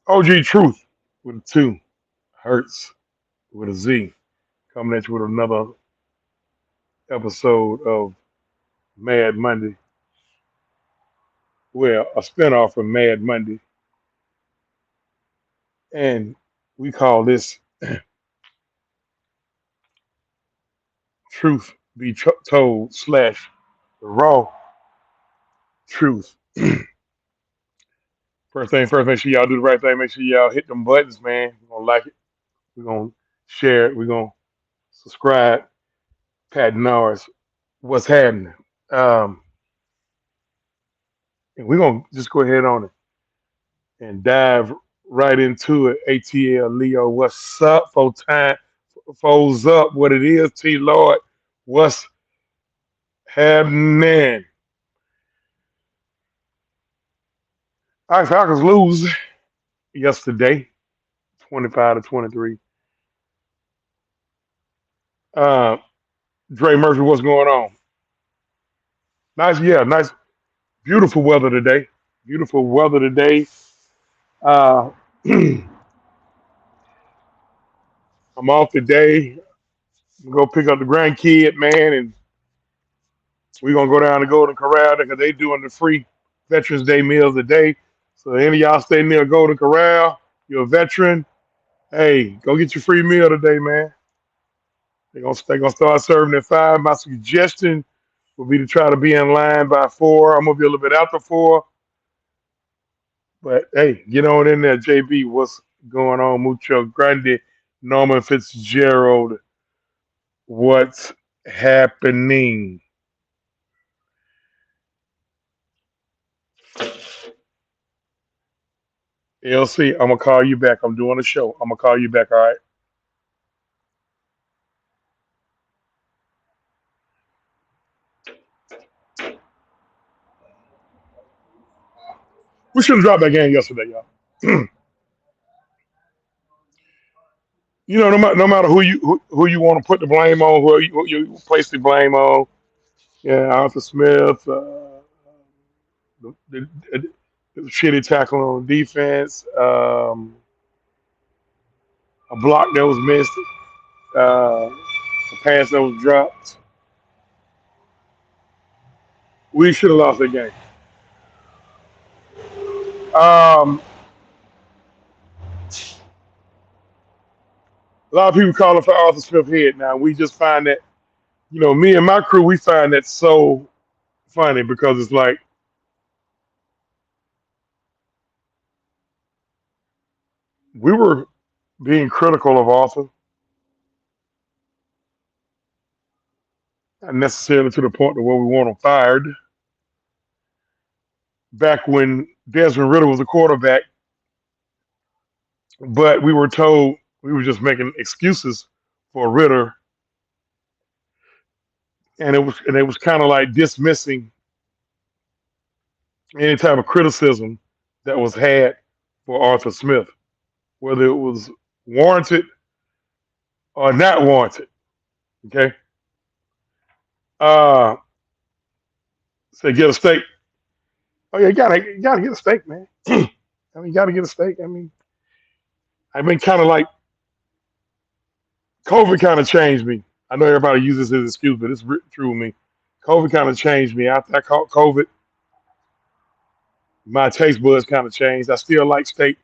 OG Truth with a two, Hurts with a Z, coming at you with another episode of Mad Monday. Well, a spinoff from Mad Monday, and we call this Truth Be Told slash the Raw Truth. First thing first, make sure y'all do the right thing. Make sure y'all hit them buttons, man. We're gonna like it. We're gonna share it. We're gonna subscribe. Pat Norris, what's happening? Um, and we're gonna just go ahead on it and dive right into it. ATL Leo, what's up? Full time, foes up. What it is, T Lord, what's happening? All right, Falcons lose yesterday, 25-23. Uh, Dre Murphy, what's going on? Nice, yeah, nice, beautiful weather today. Beautiful weather today. Uh, I'm off today. I'm gonna go pick up the grandkid, man, and we're gonna go down to Golden Corral because they doing the free Veterans Day meals today. So any of y'all stay near Golden Corral, you're a veteran. Hey, go get your free meal today, man. They gonna start serving at 5. My suggestion would be to try to be in line by 4. I'm gonna be a little bit after 4, but hey, get on in there, JB. What's going on, Mucho Grande, Norman Fitzgerald? What's happening? LC, I'm gonna call you back. I'm doing a show. I'm gonna call you back. All right. We should have dropped that game yesterday, y'all. No matter who you want to put the blame on, who you place the blame on. Yeah, Arthur Smith, the shitty tackle on defense, a block that was missed, a pass that was dropped. We should have lost that game. Um, a lot of people calling for Arthur Smith head now. We just find that, me and my crew, we find that so funny because it's like we were being critical of Arthur, not necessarily to the point to where we want him fired. Back when Desmond Ritter was a quarterback, but we were told we were just making excuses for Ritter, and it was kind of like dismissing any type of criticism that was had for Arthur Smith, whether it was warranted or not warranted. Okay, uh, say get a steak. Oh yeah, you gotta get a steak, man. I mean, you gotta get a steak. I've been kind of like COVID kind of changed me. I know everybody uses this as an excuse, but it's true with me. COVID kind of changed me. After I caught COVID, my taste buds kind of changed. I still like steak,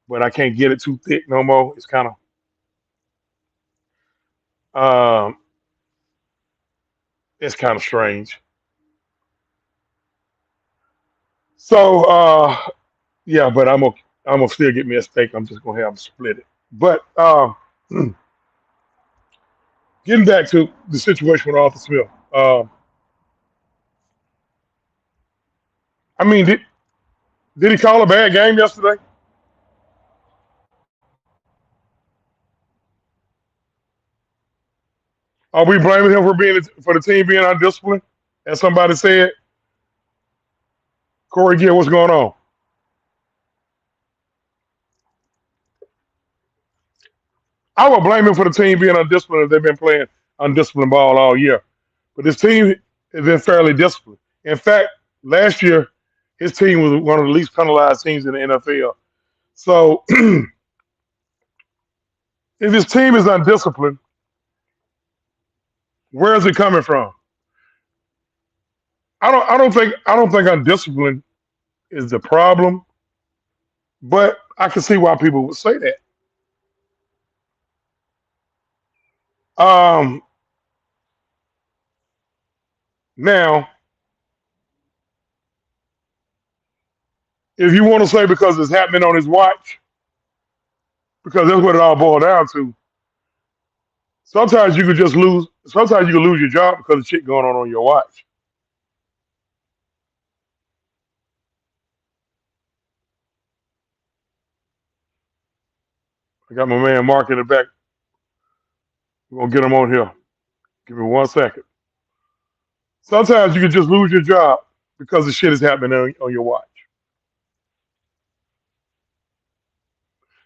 but I can't get it too thick no more. It's um, kind of strange. So yeah, but I'm gonna still get me a steak. I'm just gonna have to split it. But getting back to the situation with Arthur Smith, I mean, did he call a bad game yesterday? Are we blaming him for the team being undisciplined? As somebody said, Corey Gill, what's going on? I would blame him for the team being undisciplined if they've been playing undisciplined ball all year. But this team has been fairly disciplined. In fact, last year his team was one of the least penalized teams in the NFL. So if his team is undisciplined, where is it coming from? I don't think undisciplined is the problem, but I can see why people would say that. Um, Now, if you want to say because it's happening on his watch, because that's what it all boiled down to. Sometimes you could just lose. Sometimes you could lose your job because of shit going on your watch. I got my man Mark in the back. We're gonna get him on here. Give me 1 second. Sometimes you could just lose your job because the shit is happening on your watch.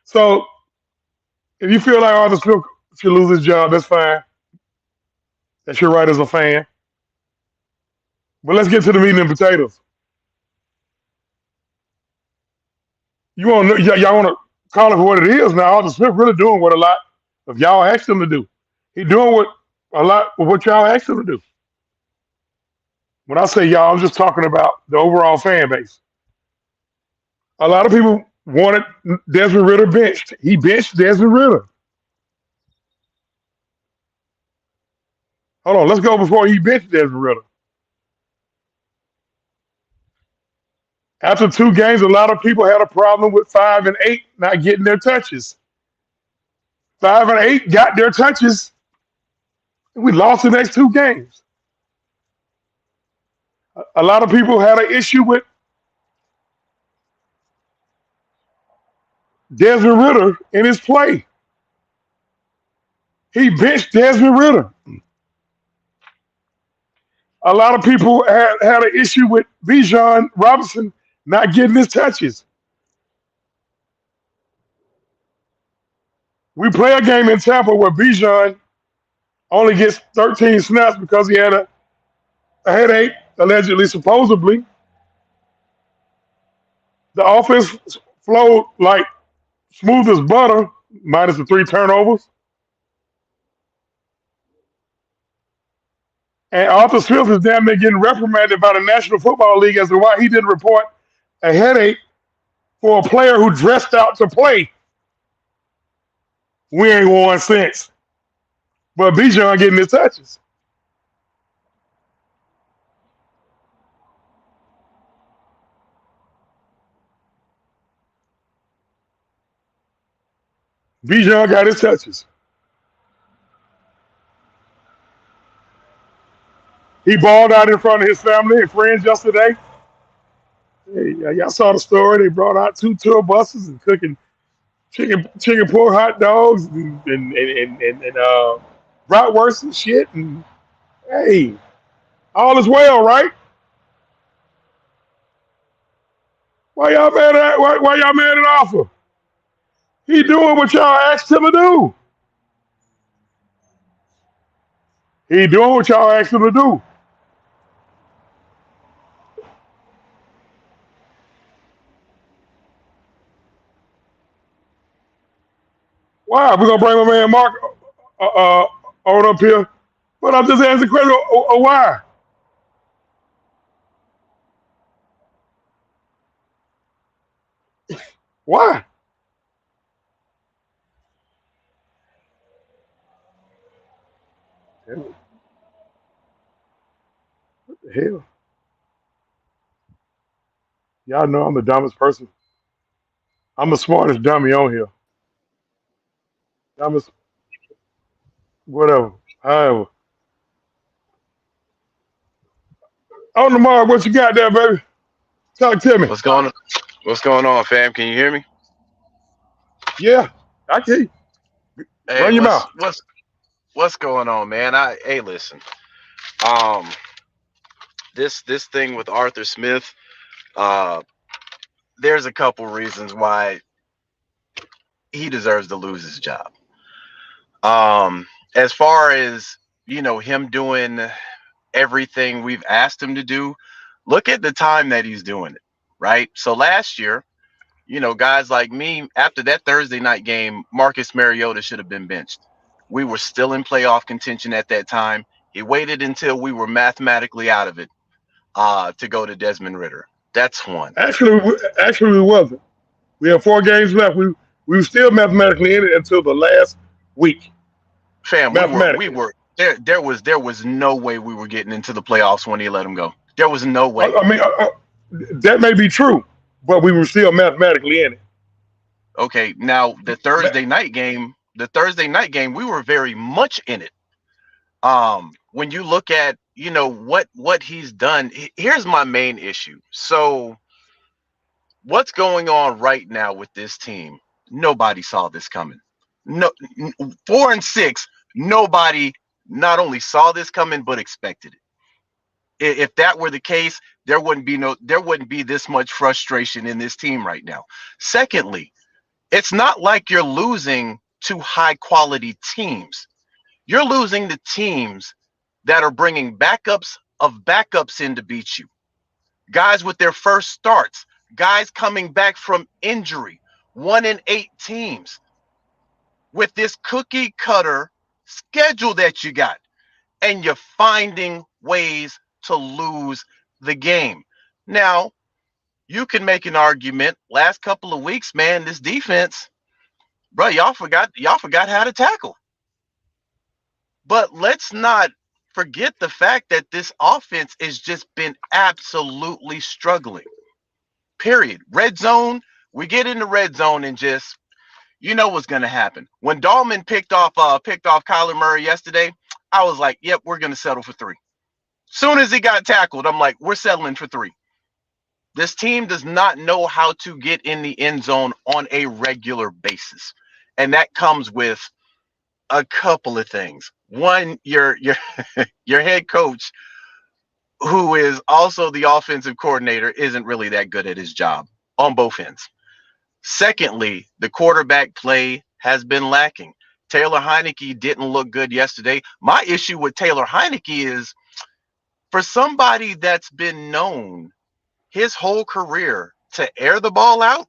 So if you feel like Arthur Smith should lose his job, that's fine. That's your right as a fan. But let's get to the meat and potatoes. Y'all want to call it for what it is now. Arthur Smith really doing what a lot of y'all asked him to do. He doing what a lot of what y'all asked him to do. When I say y'all, I'm just talking about the overall fan base. A lot of people wanted Desmond Ritter benched. He benched Desmond Ritter. Hold on, let's go before he benched Desmond Ritter. After 2 games, a lot of people had a problem with 5 and 8 not getting their touches. 5 and 8 got their touches. We lost the next 2 games. A lot of people had an issue with Desmond Ritter in his play. He benched Desmond Ritter. A lot of people had an issue with Bijan Robinson not getting his touches. We play a game in Tampa where Bijan only gets 13 snaps because he had a headache, allegedly, supposedly. The offense flowed like smooth as butter, minus the 3 turnovers. And Arthur Smith is damn near getting reprimanded by the National Football League as to why he didn't report a headache for a player who dressed out to play. We ain't won since. But Bijan getting his touches. Bijan got his touches. He balled out in front of his family and friends yesterday. Hey, y'all saw the story. They brought out 2 tour buses and cooking chicken pork hot dogs and bratwurst and shit. And hey, all is well, right? Why y'all mad at why y'all mad at Alpha? He doing what y'all asked him to do. He doing what y'all asked him to do. Why? We're gonna bring my man Mark on up here. But I'm just asking the question, why? Why? What the hell? Y'all know I'm the dumbest person. I'm the smartest dummy on here. Dumbest, whatever. However. On the Mark, what you got there, baby? Talk to me. What's going on, fam? Can you hear me? Yeah, I can. Hey, Run your what's mouth. what's what's going on, man? Listen. Um, this thing with Arthur Smith, uh, there's a couple reasons why he deserves to lose his job. As far as him doing everything we've asked him to do, look at the time that he's doing it, right? So last year, Guys like me, after that Thursday night game, Marcus Mariota should have been benched. We were still in playoff contention at that time. He waited until we were mathematically out of it to go to Desmond Ritter. That's one. Actually, we wasn't. We have 4 games left. We were still mathematically in it until the last week. Fam, we Mathematically. were there was no way we were getting into the playoffs when he let him go. There was no I, way. I mean, that may be true, but we were still mathematically in it. Okay, now the Thursday night game, we were very much in it. When you look at what he's done, here's my main issue. So what's going on right now with this team? Nobody saw this coming. No, 4-6. Nobody not only saw this coming but expected it. If that were the case, there wouldn't be this much frustration in this team right now. Secondly, it's not like you're losing to high quality teams. You're losing to teams that are bringing backups of backups in to beat you. Guys with their first starts, guys coming back from injury, 1-8 teams with this cookie cutter schedule that you got, and you're finding ways to lose the game. Now, you can make an argument. Last couple of weeks, man, this defense, bro, y'all forgot how to tackle. But let's not forget the fact that this offense has just been absolutely struggling. Period. Red zone, we get in the red zone and just what's gonna happen. When Dahlman picked off Kyler Murray yesterday, I was like, yep, we're gonna settle for 3. Soon as he got tackled, I'm like, we're settling for 3. This team does not know how to get in the end zone on a regular basis. And that comes with a couple of things. One, your your head coach, who is also the offensive coordinator, isn't really that good at his job on both ends. Secondly, the quarterback play has been lacking. Taylor Heineke didn't look good yesterday. My issue with Taylor Heineke is, for somebody that's been known his whole career to air the ball out,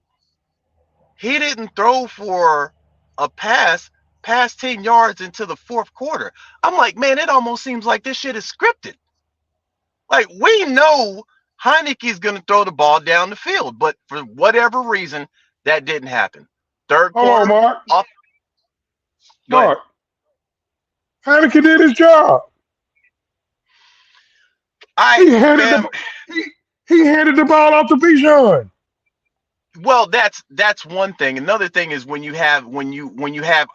he didn't throw for a pass past 10 yards into the fourth quarter. I'm like, man, it almost seems like this shit is scripted. Like, we know Heineke's going to throw the ball down the field, but for whatever reason, that didn't happen. Third Hold on, quarter, Mark. off. Go ahead. Mark, Heineke did his job. He handed Fam, he handed the ball off to Bijan. well, that's one thing. Another thing is when you have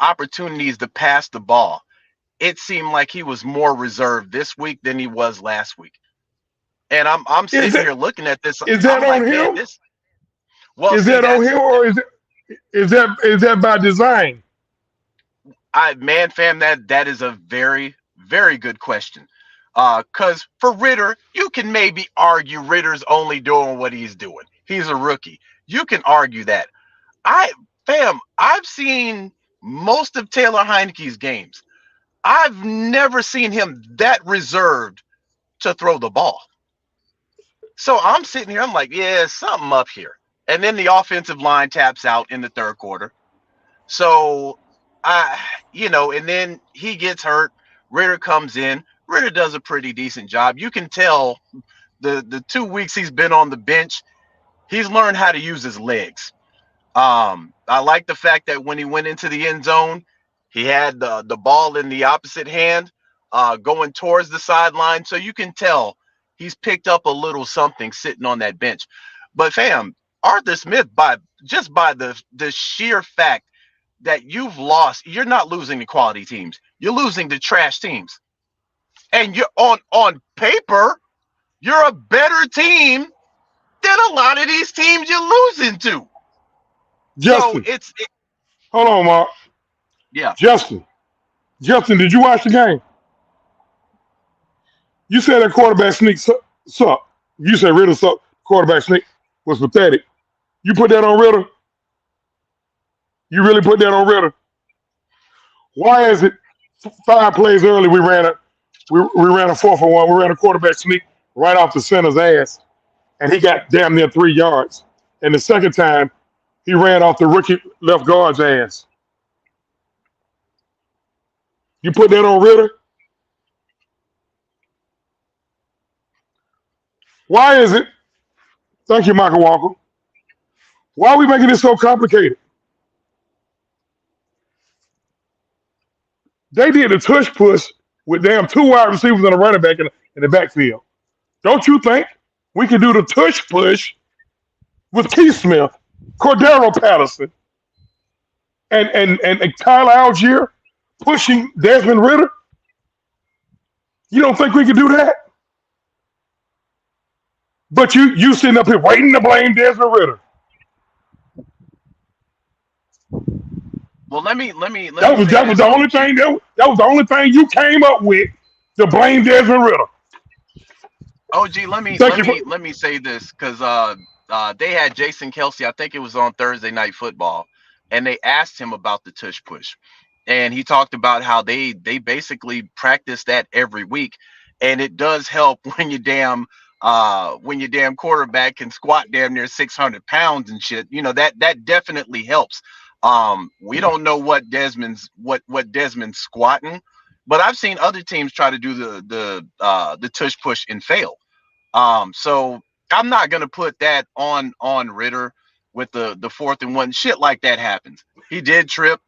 opportunities to pass the ball, it seemed like he was more reserved this week than he was last week. And I'm Is sitting that here looking at this. is that I'm on like, man, him? this. Well, Is see, that on him, or is that by design? man, fam, that is a very, very good question. Because for Ritter, you can maybe argue Ritter's only doing what he's doing. He's a rookie. You can argue that. I've seen most of Taylor Heineke's games. I've never seen him that reserved to throw the ball. So I'm sitting here, I'm like, yeah, something up here. And then the offensive line taps out in the third quarter. So and then he gets hurt. Ritter comes in. Ritter does a pretty decent job. You can tell the 2 weeks he's been on the bench, he's learned how to use his legs. I like the fact that when he went into the end zone, he had the ball in the opposite hand, going towards the sideline. So you can tell he's picked up a little something sitting on that bench. But fam, Arthur Smith, by the sheer fact that you've lost, you're not losing to quality teams. You're losing to trash teams. And you're on paper, you're a better team than a lot of these teams you're losing to. So Justin, it's hold on, Mark. yeah. Justin, did you watch the game? You said that quarterback sneak sucked. You said Ritter sucked. Quarterback sneak was pathetic. You put that on Ritter? You really put that on Ritter? Why is it 5 plays early we ran a 4-for-1. We ran a quarterback sneak right off the center's ass, and he got damn near 3 yards. And the second time, He ran off the rookie left guard's ass. You put that on Ritter? Why is it? Thank you, Michael Walker. Why are we making this so complicated? They did a tush push with damn two wide receivers and a running back in the backfield. Don't you think we can do the tush push with Keith Smith, Cordero Patterson, and Tyler Algier pushing Desmond Ritter? You don't think we can do that? But you sitting up here waiting to blame Desmond Ritter. Well, let me That was the only thing that was the only thing you came up with to blame Desmond Ritter. OG, let me Thank you. let me say this because they had Jason Kelsey. I think it was on Thursday Night Football, and they asked him about the tush push, and he talked about how they basically practice that every week, and it does help when your damn quarterback can squat damn near 600 pounds and shit. You know that definitely helps. We don't know what Desmond's squatting, but I've seen other teams try to do the tush push and fail. So I'm not gonna put that on Ritter with the 4th and 1. Shit like that happens. He did trip.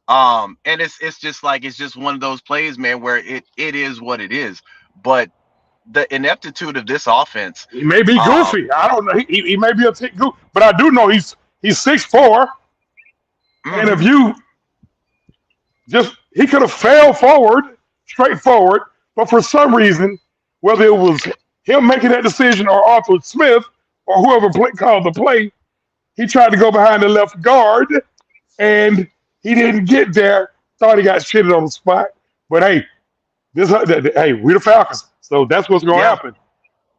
And it's just one of those plays, man, where it is what it is. But the ineptitude of this offense. He may be goofy. I don't know. He may be a tick goofy, but I do know he's 6'4". And if you he could have fell forward, straight forward, but for some reason, whether it was him making that decision or Arthur Smith or whoever called the play, he tried to go behind the left guard and he didn't get there. Thought he got shitted on the spot. But hey, we're the Falcons, so that's what's going to happen.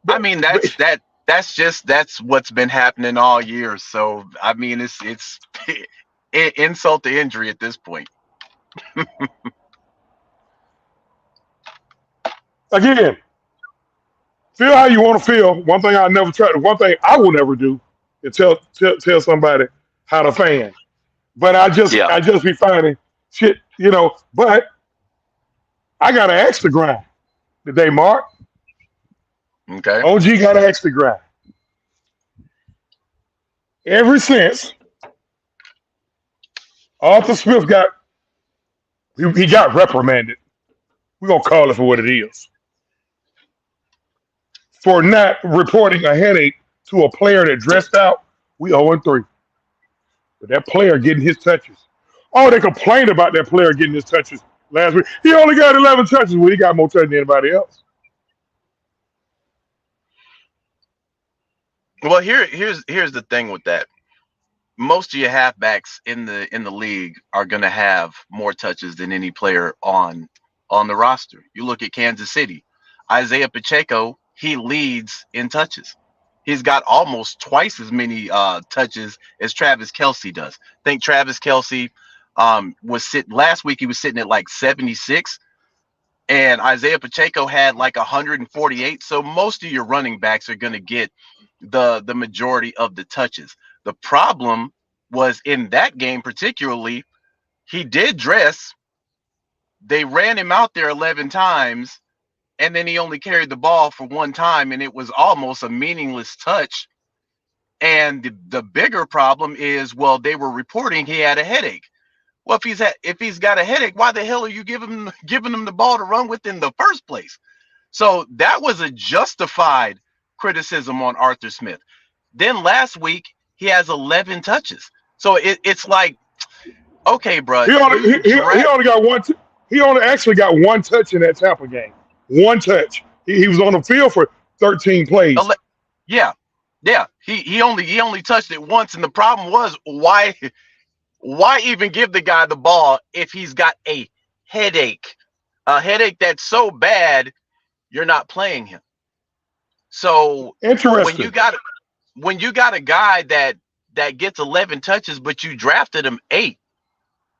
I mean, that's what's been happening all year. So I mean, it's insult to injury at this point. Again, feel how you want to feel. One thing I will never do is tell somebody how to fan. But I just be finding shit, but I got an extra grind today, Mark. Okay. OG got an extra grind. Ever since Arthur Smith got reprimanded. We're going to call it for what it is. For not reporting a headache to a player that dressed out, we 0-3. But that player getting his touches. Oh, they complained about that player getting his touches last week. He only got 11 touches when he got more touches than anybody else. Well, here's the thing with that. Most of your halfbacks in the league are going to have more touches than any player on the roster. You look at Kansas City, Isaiah Pacheco, he leads in touches. He's got almost twice as many touches as Travis Kelce does. I think Travis Kelce last week he was sitting at like 76, and Isaiah Pacheco had like 148. So most of your running backs are going to get the majority of the touches. The problem was in that game particularly, he did dress. They ran him out there 11 times, and then he only carried the ball for one time, and it was almost a meaningless touch. And the bigger problem is, well, they were reporting he had a headache. Well, if he's got a headache, why the hell are you giving him the ball to run with in the first place? So that was a justified criticism on Arthur Smith. Then last week, he has 11 touches. So it's like, okay, bro. He only got one. He only actually got one touch in that Tampa game. One touch. He was on the field for 13 plays. Yeah. He only touched it once, and the problem was why even give the guy the ball if he's got a headache that's so bad you're not playing him. So interesting. When you got a guy that gets 11 touches, but you drafted him 8,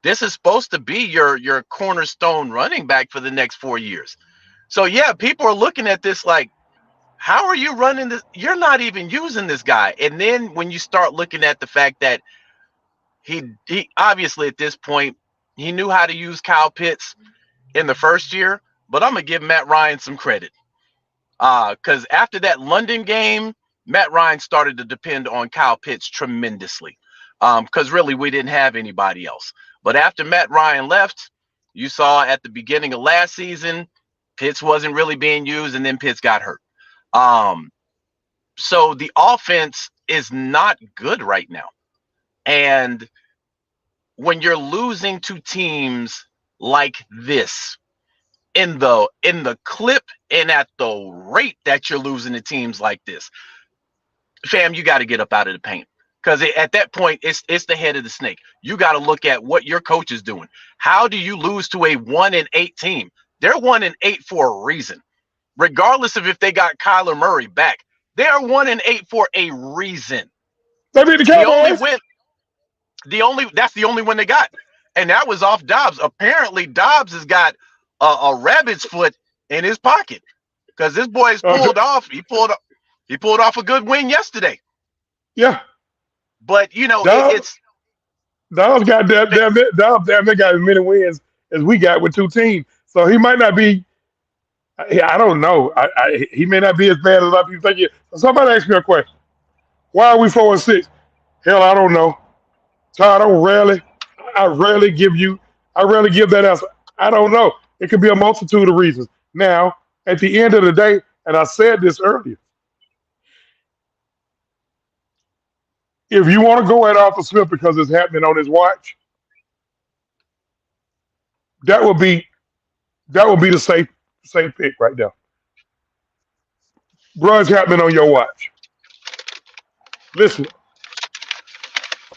this is supposed to be your cornerstone running back for the next 4 years. So yeah, people are looking at this like, how are you running this? You're not even using this guy. And then when you start looking at the fact that he obviously at this point he knew how to use Kyle Pitts in the first year, but I'm gonna give Matt Ryan some credit. Because after that London game, Matt Ryan started to depend on Kyle Pitts tremendously. Because really we didn't have anybody else. But after Matt Ryan left, you saw at the beginning of last season, Pitts wasn't really being used, and then Pitts got hurt. So the offense is not good right now. And when you're losing to teams like this, in the clip and at the rate that you're losing to teams like this, fam, you got to get up out of the paint. Because at that point, it's the head of the snake. You got to look at what your coach is doing. How do you lose to a 1-8 team? They're 1-8 for a reason. Regardless of if they got Kyler Murray back, they are 1-8 for a reason. They beat the The only Cowboys. win, that's the only one they got, and that was off Dobbs. Apparently, Dobbs has got a rabbit's foot in his pocket because this boy's pulled off. He pulled off a good win yesterday. Yeah. But you know, Dobbs got Dobbs damn near got as many wins as we got with two teams. So he might not be. I don't know. He may not be as bad as a lot of people think. Somebody asked me a question. Why are we 4-6? Hell, I don't know. Todd, I rarely give that answer. I don't know. It could be a multitude of reasons. Now, at the end of the day, and I said this earlier, if you want to go at Arthur Smith because it's happening on his watch, that would be the safe pick right there. Bro, it's happening on your watch. Listen,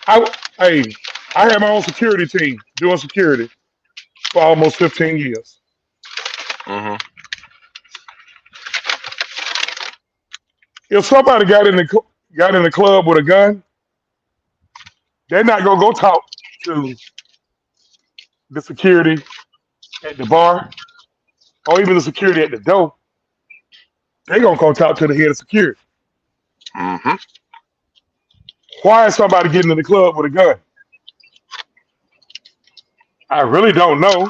I had my own security team doing security for almost 15 years. Mm-hmm. If somebody got in the club with a gun, they're not gonna go talk to the security at the bar or even the security at the door. They're gonna go talk to the head of security. Mm-hmm. Why is somebody getting in the club with a gun? I really don't know.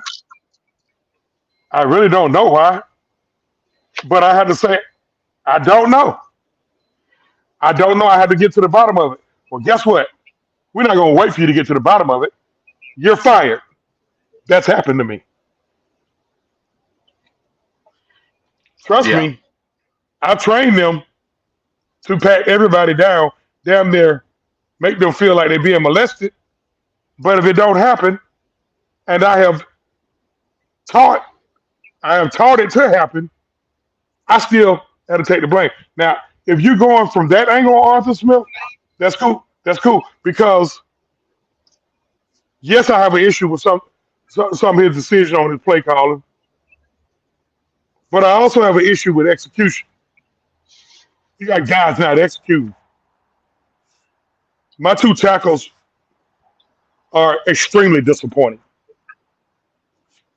I really don't know why. But I had to say, I don't know. I don't know. I had to get to the bottom of it. Well, guess what? We're not going to wait for you to get to the bottom of it. You're fired. That's happened to me. Trust me, I trained them to pat everybody down, damn near make them feel like they're being molested. But if it don't happen, and I have taught it to happen, I still had to take the blame. Now, if you're going from that angle on Arthur Smith, that's cool. That's cool. Because yes, I have an issue with some of his decision on his play calling, but I also have an issue with execution. You got guys not executing. My two tackles are extremely disappointing.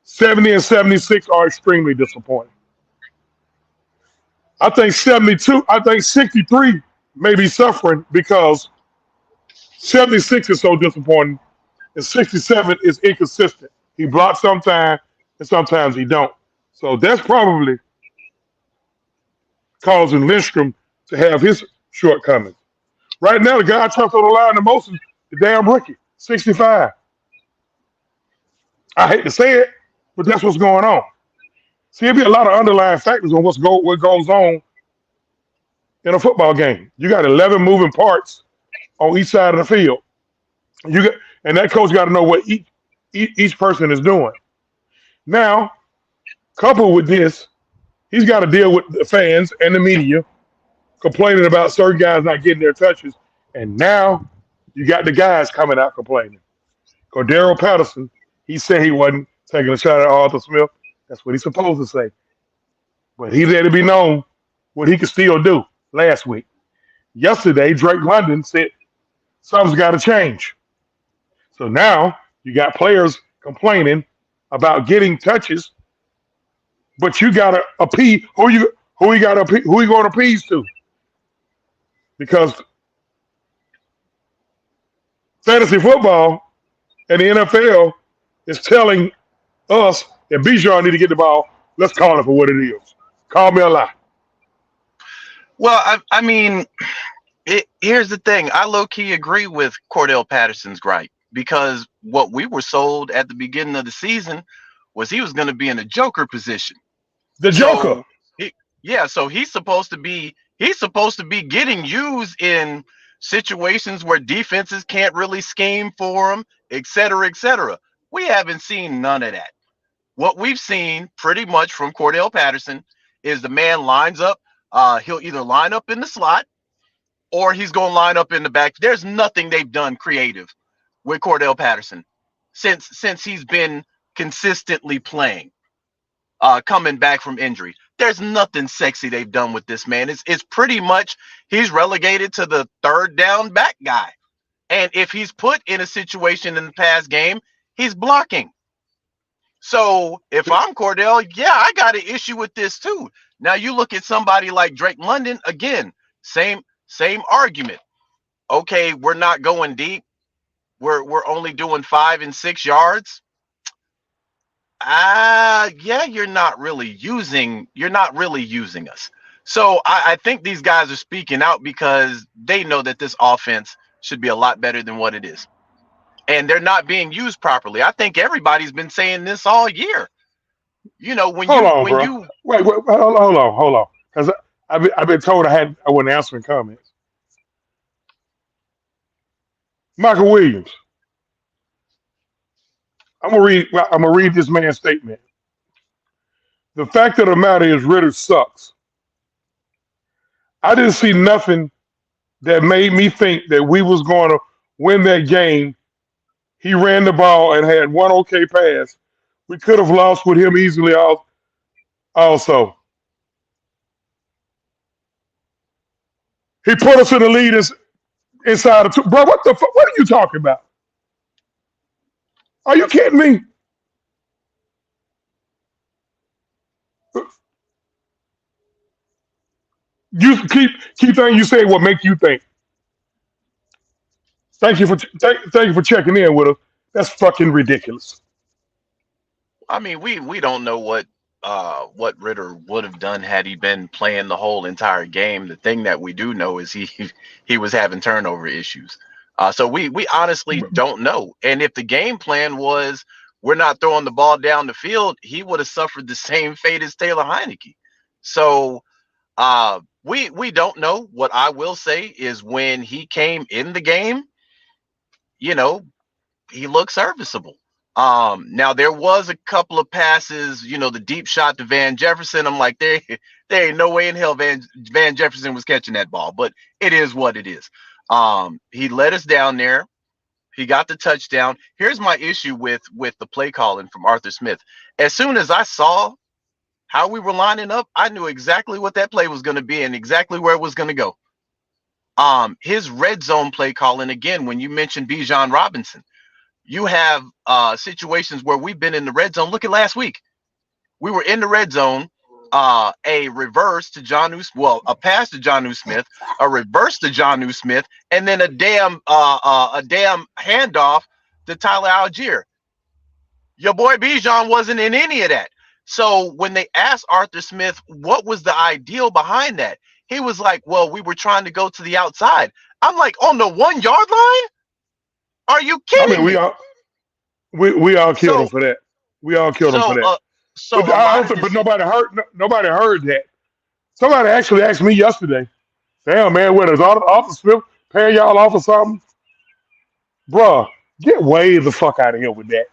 70 and 76 are extremely disappointing. I think 63 may be suffering because 76 is so disappointing and 67 is inconsistent. He blocks sometimes and sometimes he don't. So that's probably causing Lindstrom to have his shortcomings. Right now, the guy I trust on the line the most is the damn rookie, 65. I hate to say it, but that's what's going on. See, there'll be a lot of underlying factors on what goes on in a football game. You got 11 moving parts on each side of the field. And that coach got to know what each person is doing. Now, coupled with this, he's got to deal with the fans and the media complaining about certain guys not getting their touches. And now you got the guys coming out complaining. Cordero Patterson, he said he wasn't taking a shot at Arthur Smith. That's what he's supposed to say. But he let it be known what he could still do last week. Yesterday, Drake London said something's got to change. So now you got players complaining about getting touches, but you got to appease who you going to appease to? Because Fantasy football and the NFL is telling us that Bijan need to get the ball. Let's call it for what it is. Call me a lie. Well, I mean, here's the thing. I low key agree with Cordell Patterson's gripe because what we were sold at the beginning of the season was he was going to be in a joker position. The Joker. So he, yeah, so he's supposed to be getting used in situations where defenses can't really scheme for him, et cetera, et cetera. We haven't seen none of that. What we've seen pretty much from Cordell Patterson is the man lines up. He'll either line up in the slot or he's going to line up in the back. There's nothing they've done creative with Cordell Patterson since he's been consistently playing, coming back from injury. There's nothing sexy they've done with this man. It's pretty much he's relegated to the third down back guy. And if he's put in a situation in the past game, he's blocking. So if I'm Cordell, yeah, I got an issue with this too. Now you look at somebody like Drake London, again, same argument. Okay, we're not going deep. We're only doing 5 and 6 yards. Yeah, you're not really using us. So I think these guys are speaking out because they know that this offense should be a lot better than what it is. And they're not being used properly. I think everybody's been saying this all year. You know, when Hold you on, when bro. you Wait, hold on. Because I've been told I wasn't answering comments. Michael Williams. I'm gonna read this man's statement. The fact of the matter is, Ritter sucks. I didn't see nothing that made me think that we was going to win that game. He ran the ball and had one okay pass. We could have lost with him easily. Also, he put us in the lead inside of two. Bro, what the fuck? What are you talking about? Are you kidding me? You keep things you say what make you think. Thank you for checking in with us. That's fucking ridiculous. I mean, we don't know what Ritter would have done had he been playing the whole entire game. The thing that we do know is he was having turnover issues. So we honestly don't know. And if the game plan was we're not throwing the ball down the field, he would have suffered the same fate as Taylor Heineke. So we don't know. What I will say is when he came in the game, you know, he looked serviceable. Now there was a couple of passes, the deep shot to Van Jefferson. I'm like, there ain't no way in hell Van Jefferson was catching that ball, but it is what it is. He let us down there. He got the touchdown. Here's my issue with the play calling from Arthur Smith. As soon as I saw how we were lining up, I knew exactly what that play was going to be and exactly where it was going to go. His red zone play calling, again, when you mentioned Bijan Robinson, you have situations where we've been in the red zone. Look at last week. We were in the red zone, a reverse to a pass to Jonnu Smith, a reverse to Jonnu Smith, and then a damn handoff to Tyler Algier. Your boy Bijan wasn't in any of that. So when they asked Arthur Smith what was the ideal behind that, he was like, well, we were trying to go to the outside. I'm like, on the 1 yard line? Are you I mean, kidding me? we all killed him So for that. We all killed him for so that. uh so But a I lot don't of think, but this. nobody heard that. Somebody actually asked me yesterday. Damn man, what is Arthur Smith paying y'all off or something? Bruh, get way the fuck out of here with that.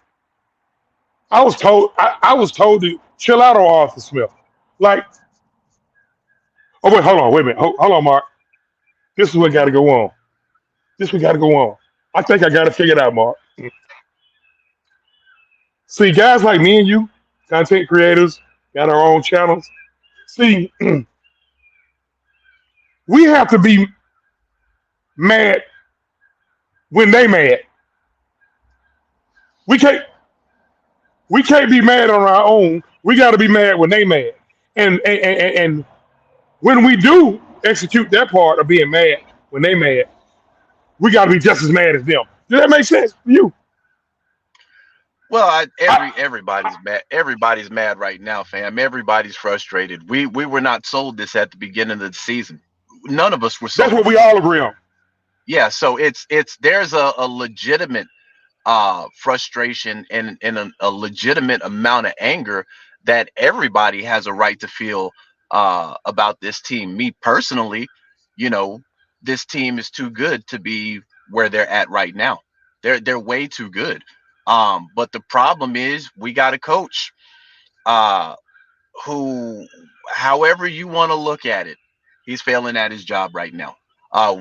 I was told to chill out on Arthur Smith. Like, oh wait, hold on, wait a minute, hold on, Mark. This is what got to go on. This we got to go on. I think I got to figure it out, Mark. See, guys like me and you, content creators, got our own channels. See, we have to be mad when they mad. We can't we can't be mad on our own. We got to be mad when they mad. And when we do execute that part of being mad when they mad, we got to be just as mad as them. Does that make sense to you? Well, I, everybody's mad. Everybody's mad right now, fam. Everybody's frustrated. We were not sold this at the beginning of the season. None of us were that's sold what we this. all agree on. Yeah, so it's there's a legitimate frustration and a legitimate amount of anger that everybody has a right to feel about this team. Me personally, you know, this team is too good to be where they're at right now. They're way too good. But the problem is we got a coach uh, who, however you want to look at it, he's failing at his job right now.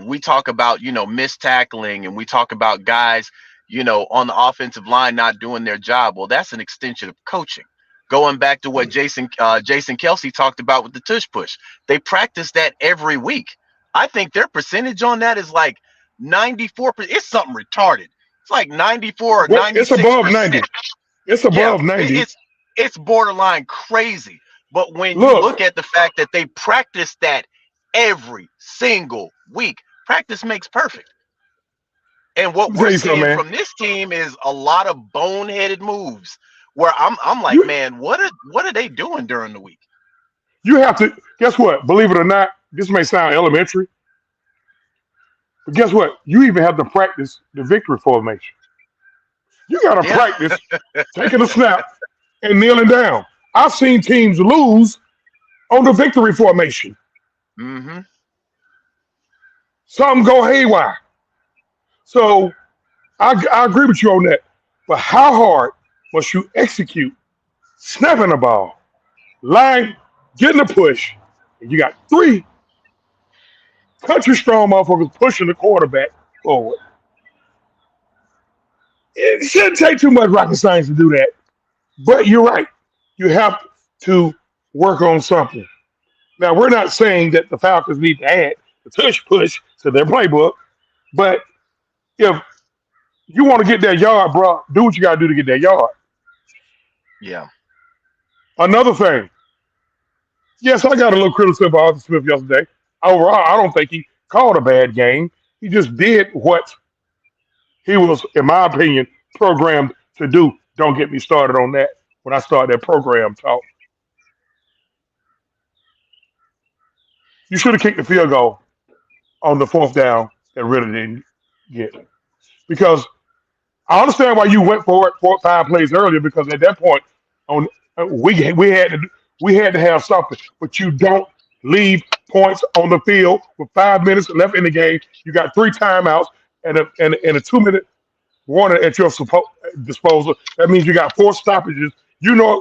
We talk about, missed tackling, and we talk about guys, on the offensive line not doing their job. Well, that's an extension of coaching. Going back to what Jason Kelsey talked about with the tush push, they practice that every week. I think their percentage on that is like 94%. It's something retarded. It's like 94 or What? It's above 96%. 90. It's Yeah, above 90. it's borderline crazy. But when you Look, look at the fact that they practice that every single week, practice makes perfect. And what let me we're tell you something, seeing man. from this team is a lot of boneheaded moves where I'm like, You man, what are they doing during the week? you have to guess what? Believe it or not, this may sound elementary, but guess what? You even have to practice the victory formation. You got to Yeah. practice taking a snap and kneeling down. I've seen teams lose on the victory formation. Mm-hmm. Some go haywire. So I agree with you on that. But how hard must you execute snapping the ball, line, getting a push, and you got three country strong motherfuckers pushing the quarterback forward? It shouldn't take too much rocket science to do that. But you're right. You have to work on something. Now, we're not saying that the Falcons need to add the tush push to their playbook, but if you want to get that yard, bro, do what you got to do to get that yard. Yeah. Another thing, yes, I got a little criticism of Arthur Smith yesterday. Overall, I don't think he called a bad game. He just did what he was, in my opinion, programmed to do. Don't get me started on that when I start that program talk. You should have kicked the field goal on the fourth down that really didn't get. Because I understand why you went for it 4 or 5 plays earlier because at that point on we had to have something, but you don't leave points on the field with 5 minutes left in the game. You got 3 timeouts and a 2 minute warning at your disposal. That means you got 4 stoppages. You know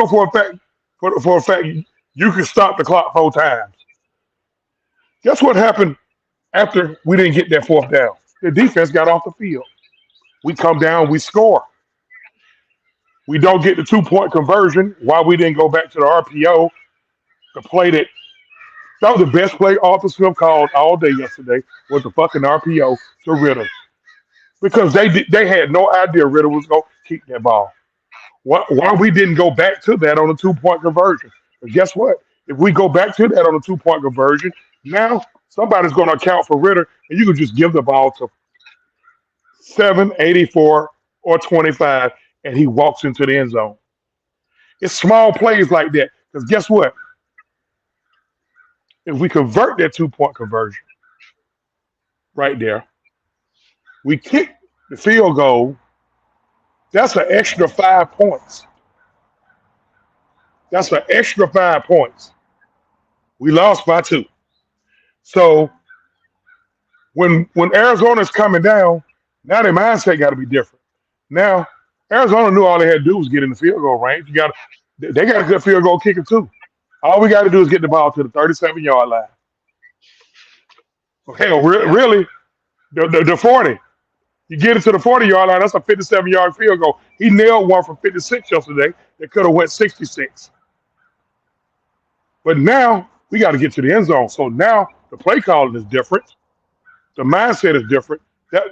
for a fact for a fact you can stop the clock 4 times. Guess what happened after we didn't get that fourth down? The defense got off the field. We come down, we score. We don't get the 2 point conversion. Why we didn't go back to the RPO, the play that was the best play Arthur Smith called all day yesterday was the fucking RPO to Ritter because they had no idea Ritter was going to keep that ball. Why we didn't go back to that on a 2 point conversion? But guess what? If we go back to that on a 2 point conversion, now somebody's going to account for Ritter, and you can just give the ball to 784 or 25, and he walks into the end zone. It's small plays like that. Because guess what? If we convert that 2 point conversion right there, we kick the field goal, that's an extra 5 points. That's an extra 5 points. We lost by two. So when Arizona's coming down, now their mindset got to be different. Now Arizona knew all they had to do was get in the field goal range. They got a good field goal kicker too. All we got to do is get the ball to the 37-yard line. Hell, Yeah. really, the 40. You get it to the 40-yard line, that's a 57-yard field goal. He nailed one from 56 yesterday that could have went 66. But now we got to get to the end zone. So now the play calling is different. The mindset is different. That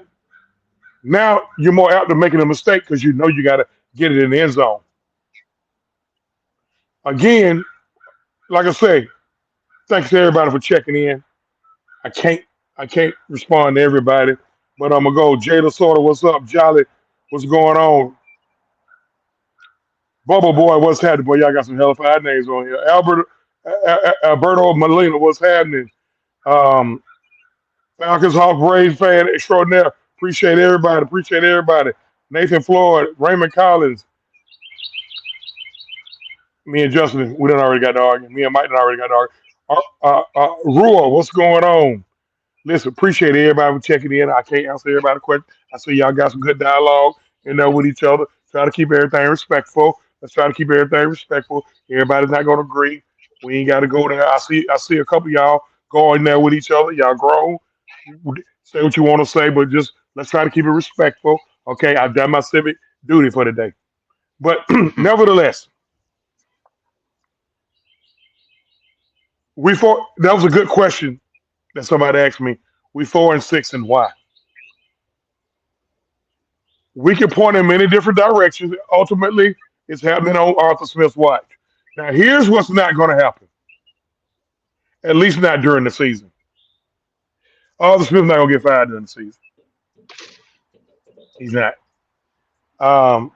now you're more apt to making a mistake because you know you got to get it in the end zone. Again, like I say, thanks to everybody for checking in. I can't I can't respond to everybody. But I'm gonna go. Jada Sorter, what's up? Jolly, what's going on? Bubble Boy, what's happening? Boy, y'all got some hellified names on here. Alberto Molina, what's happening? Um, Falcons Hawk Braves fan extraordinaire. Appreciate everybody. Appreciate everybody. Nathan Floyd, Raymond Collins. Me and Justin, we done already got to argue. Me and Mike done already got to argue. Rua, what's going on? Listen, appreciate everybody for checking in. I can't answer everybody's question. I see y'all got some good dialogue, with each other. Try to keep everything respectful. Let's try to keep everything respectful. Everybody's not gonna agree. We ain't gotta go there. I see a couple of y'all going there with each other. Y'all grown. Say what you want to say, but just let's try to keep it respectful. Okay, I've done my civic duty for the day. But nevertheless, that was a good question that somebody asked me. We 4-6 and why? We can point in many different directions. Ultimately, it's happening on Arthur Smith's watch. Now, here's what's not going to happen, at least not during the season. Arthur Smith's not going to get fired during the season. He's not. Um,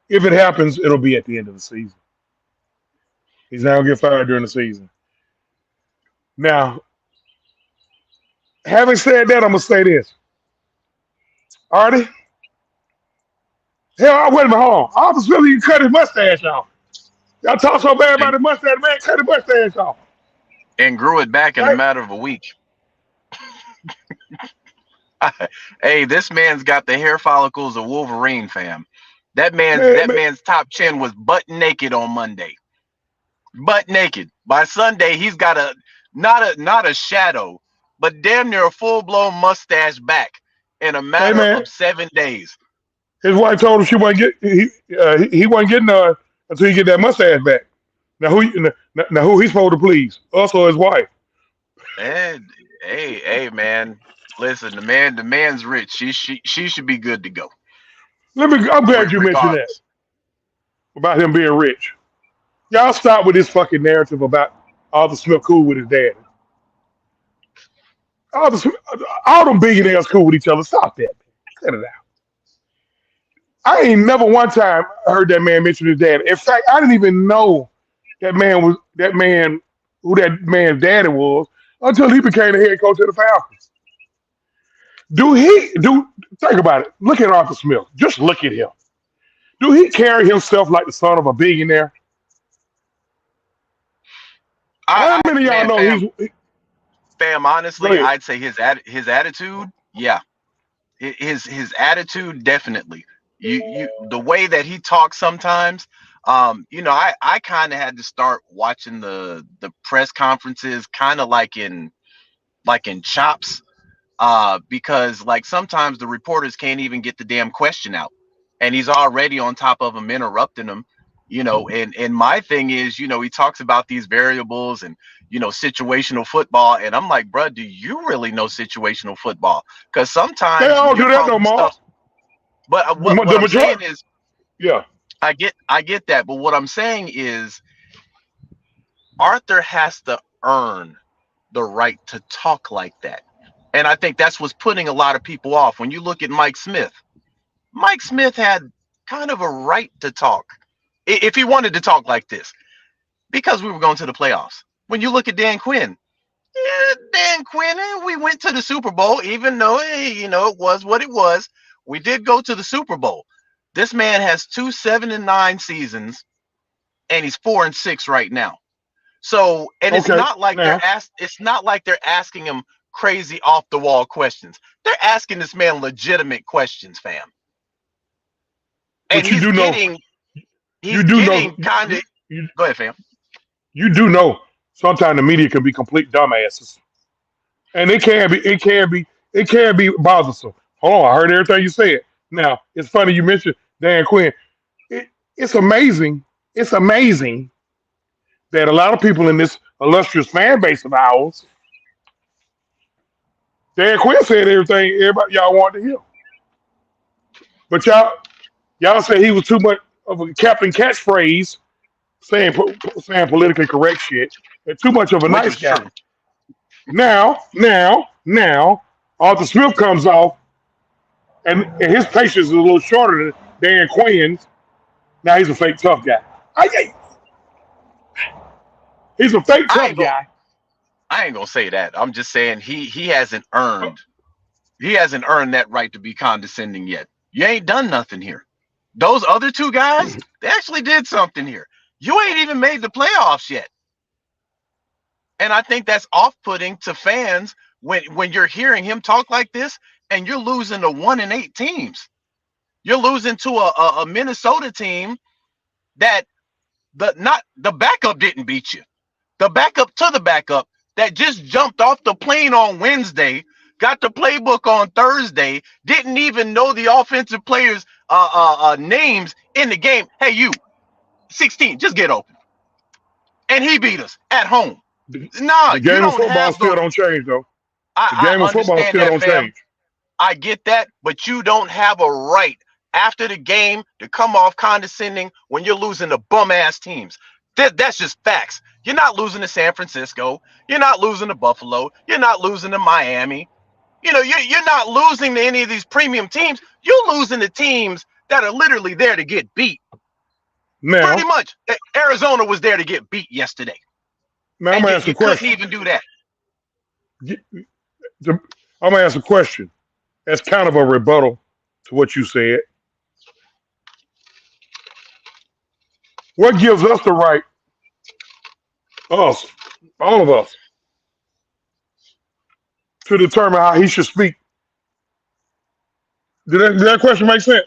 if it happens, it'll be at the end of the season. He's not going to get fired during the season. Now, having said that, I'm going to say this. Artie, hell, wait a minute, hold on. Arthur Smith, you cut his mustache off. Y'all talk so bad about and, his mustache, man, cut his mustache off. and grew it back in a Right? matter of a week. Hey, this man's got the hair follicles of Wolverine, fam. That man's Man, that man, man's top chin was butt naked on Monday. Butt naked. By Sunday, he's got not a shadow, but damn near a full blown mustache back in a hey, matter man. of 7 days. His wife told him she wasn't get he wasn't getting until he get that mustache back. Now who he's supposed to please? Us or his wife? And hey, man, listen, the man's rich. She should be good to go, I'm glad you mentioned that regardless. about him being rich. Y'all stop with this fucking narrative about Arthur Smith cool with his dad. Arthur Smith, all them billionaires cool with each other. Stop that. Cut it out. I ain't never one time heard that man mention his dad. In fact, I didn't even know that man who that man's daddy was until he became the head coach of the Falcons. Do think about it? Look at Arthur Smith. Just look at him. Do he carry himself like the son of a billionaire? How I many of y'all man, know fam, he's fam. go Honestly, ahead. I'd say his attitude, yeah, his attitude definitely. You the way that he talks sometimes. I kind of had to start watching the press conferences, kind of like in chops, because like sometimes the reporters can't even get the damn question out, and he's already on top of them, interrupting them. And my thing is, he talks about these variables and situational football, and I'm like, bro, do you really know situational football? Because They sometimes when don't you're do that no calling more. stuff, but what The I'm saying majority, is, yeah. I get that, but what I'm saying is Arthur has to earn the right to talk like that. And I think that's what's putting a lot of people off. When you look at Mike Smith had kind of a right to talk if he wanted to talk like this because we were going to the playoffs. When you look at Dan Quinn, yeah, Dan Quinn, we went to the Super Bowl, even though, it was what it was. We did go to the Super Bowl. This man has 2 7-9 seasons, and he's 4-6 right now. So, and it's Okay. not like Now, it's not like they're asking him crazy off the wall questions. They're asking this man legitimate questions, fam. And but you he's do know, getting you he's do know, getting kind of you, go ahead, fam. you do know. Sometimes the media can be complete dumbasses, and it can be bothersome. Hold on, I heard everything you said. Now, it's funny you mentioned Dan Quinn. It, it's amazing. It's amazing that a lot of people in this illustrious fan base of ours, Dan Quinn said everything everybody y'all wanted to hear. But y'all say he was too much of a Captain Catchphrase, saying politically correct shit, and too much of a Which nice is guy. true. Now, Arthur Smith comes off, and his patience is a little shorter than Dan Quinn's. Now he's a fake tough guy. He's a fake I tough ain't gonna guy. I ain't gonna say that. I'm just saying he hasn't earned that right to be condescending yet. You ain't done nothing here. Those other two guys, they actually did something here. You ain't even made the playoffs yet. And I think that's off-putting to fans when you're hearing him talk like this and you're losing to 1-8 teams. You're losing to a Minnesota team that the backup didn't beat you. The backup to the backup that just jumped off the plane on Wednesday, got the playbook on Thursday, didn't even know the offensive players' names in the game. Hey, you 16, just get open. And he beat us at home. The, Nah, the you game of don't football have the. still don't change though. The I game of football understand still that, don't fam. change. I get that, but you don't have a right after the game to come off condescending when you're losing to bum ass teams. That's just facts. You're not losing to San Francisco. You're not losing to Buffalo. You're not losing to Miami. You're not losing to any of these premium teams. You're losing to teams that are literally there to get beat. Pretty Now, much. Arizona was there to get beat yesterday, now I'm and gonna you, ask a you couldn't question. even do that. I'm gonna ask a question. That's kind of a rebuttal to what you said. What gives us the right, us, all of us, to determine how he should speak? Did that question make sense?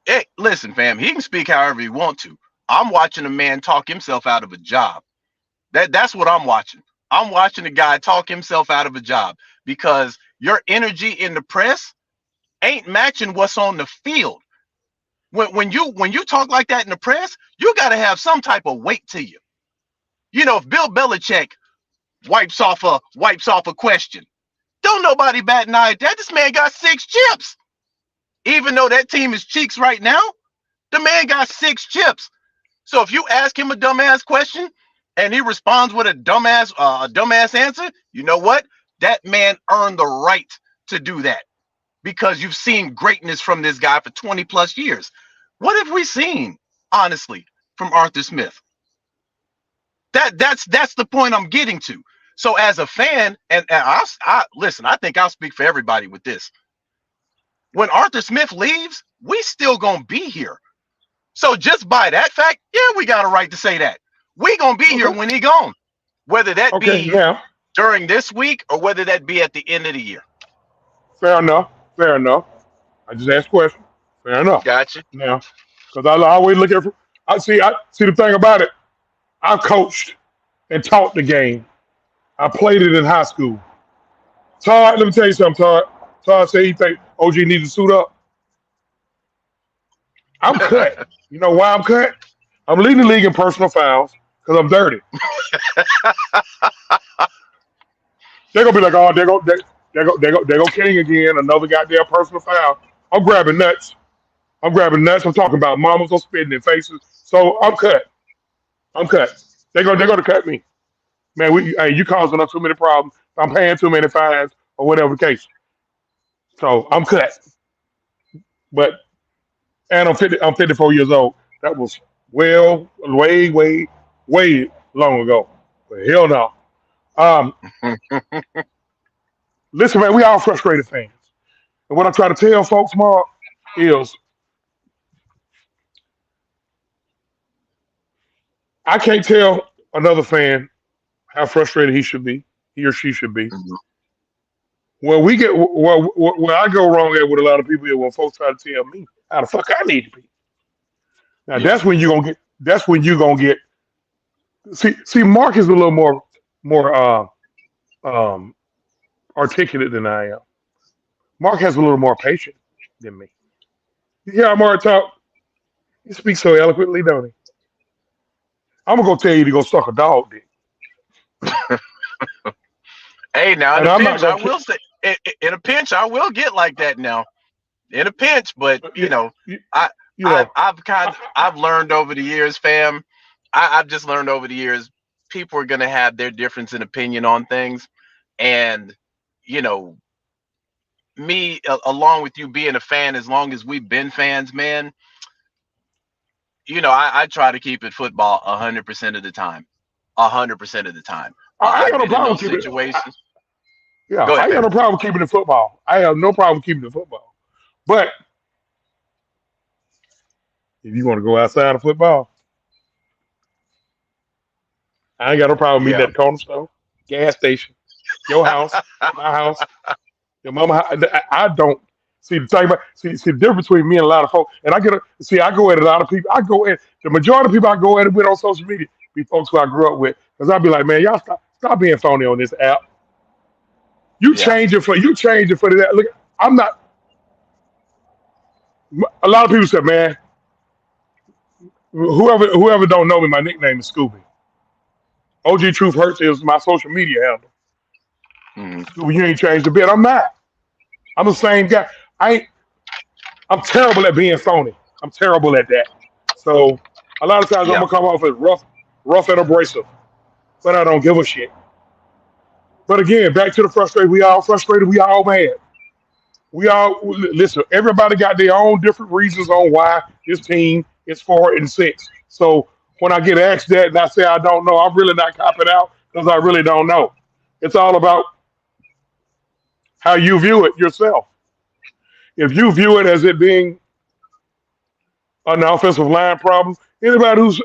Hey, listen, fam, he can speak however he wants to. I'm watching a man talk himself out of a job. That's what I'm watching. I'm watching a guy talk himself out of a job because your energy in the press ain't matching what's on the field. When you talk like that in the press, you got to have some type of weight to you. If Bill Belichick wipes off a question, don't nobody bat an eye at that. This man got 6 chips. Even though that team is cheeks right now, the man got 6 chips. So if you ask him a dumbass question and he responds with a dumbass answer, you know what? That man earned the right to do that because you've seen greatness from this guy for 20 plus years. What have we seen, honestly, from Arthur Smith? That's the point I'm getting to. So as a fan, and I listen, I think I'll speak for everybody with this. When Arthur Smith leaves, we still gonna be here. So just by that fact, yeah, we got a right to say that. We gonna be here Okay. when he gone. Whether that Okay. be Now, during this week or whether that be at the end of the year. fair enough. Fair enough. I just asked a question. Fair enough. Gotcha. Now, because I always look at. I see the thing about it. I coached and taught the game. I played it in high school. Todd, let me tell you something, Todd. Todd said he think OG needs to suit up. I'm cut. You know why I'm cut? I'm leading the league in personal fouls because I'm dirty. They're gonna be like, oh, they go King again, another goddamn personal foul. I'm grabbing nuts. I'm grabbing nuts. I'm talking about mamas. I'm spitting in faces. So I'm cut. I'm cut. They're gonna cut me. Man, hey, you causing us too many problems. I'm paying too many fines or whatever the case. So I'm cut. But and I'm 54 years old. That was way long ago. But hell no. Um, listen, man, we all frustrated fans. And what I try to tell folks, Mark, is I can't tell another fan how frustrated he or she should be. Where I go wrong at with a lot of people is when folks try to tell me how the fuck I need to be. Now Yeah. that's when you gonna get see Mark is a little more um articulate than I am. Mark has a little more patience than me. You hear how Mark talk? He speaks so eloquently, don't he? I'm gonna go tell you to go suck a dog dick. Hey, now in And a I'm not pinch, I gonna will say in a pinch, I will get like that now. In a pinch, but you, you, I, you know I've learned over the years, fam. I've just learned over the years, people are gonna have their difference in opinion on things, and you know, me, along with you being a fan, as long as we've been fans, man, I try to keep it football 100% of the time. 100% of the time. I ain't got I've no been in problem those keeping it. situations. Yeah, Go I ahead, ain't got man. no problem keeping it football. I have no problem keeping it football. But if you want to go outside of football, I ain't got no problem meeting Yeah. at the corner store, gas station, your house, my house, your mama. I don't see the thing about see the difference between me and a lot of folks. And I go at a lot of people. I go at the majority of people I go at it with on social media be folks who I grew up with. Because I'll be like, man, y'all stop being phony on this app. Yeah. You change it for that. Look, I'm not. A lot of people say, man, whoever don't know me, my nickname is Scooby. OG Truth Hurts is my social media handle. Hmm. Scooby, you ain't changed a bit. I'm not. I'm the same guy. I ain't. I'm terrible at being phony. I'm terrible at that. So a lot of times I'm Yeah. gonna come off as rough and abrasive, but I don't give a shit. But again, back to the frustrated. We all frustrated. We all mad. We all listen. Everybody got their own different reasons on why this team is 4-6. So when I get asked that and I say I don't know, I'm really not copping out because I really don't know. It's all about how you view it yourself. If you view it as it being an offensive line problem, anybody who's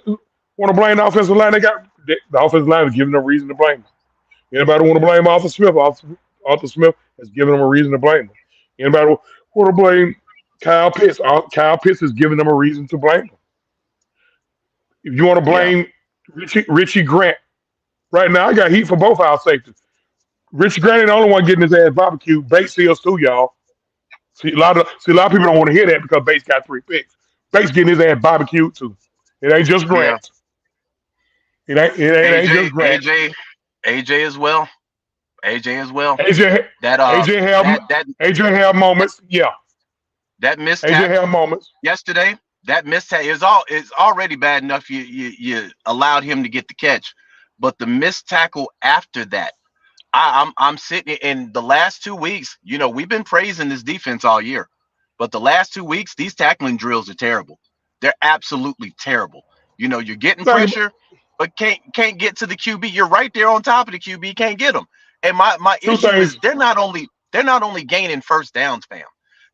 want to blame the offensive line, the offensive line is giving them a reason to blame them. Anybody want to blame Arthur Smith is giving them a reason to blame them. Anybody want to blame Kyle Pitts? Kyle Pitts is giving them a reason to blame them. If you want to Yeah. blame Richie Grant, right now I got heat for both our safeties. Richie Grant ain't the only one getting his ass barbecued. Bates seals too, y'all. See, a lot of people don't want to hear that because Bates got 3 picks. Bates getting his ass barbecued too. It ain't just Yeah. Grant. It ain't AJ, just Grant. AJ, AJ as well. AJ as well. AJ That AJ have that that AJ have moments. Yeah, that AJ mistake have moments. yesterday. That mistake is already bad enough. You allowed him to get the catch, but the missed tackle after that. I'm sitting in the last 2 weeks. We've been praising this defense all year, but the last 2 weeks, these tackling drills are terrible. They're absolutely terrible. You're getting Thing, pressure, but can't get to the QB. You're right there on top of the QB, can't get them. And my two issue is things. they're not only gaining first downs, fam.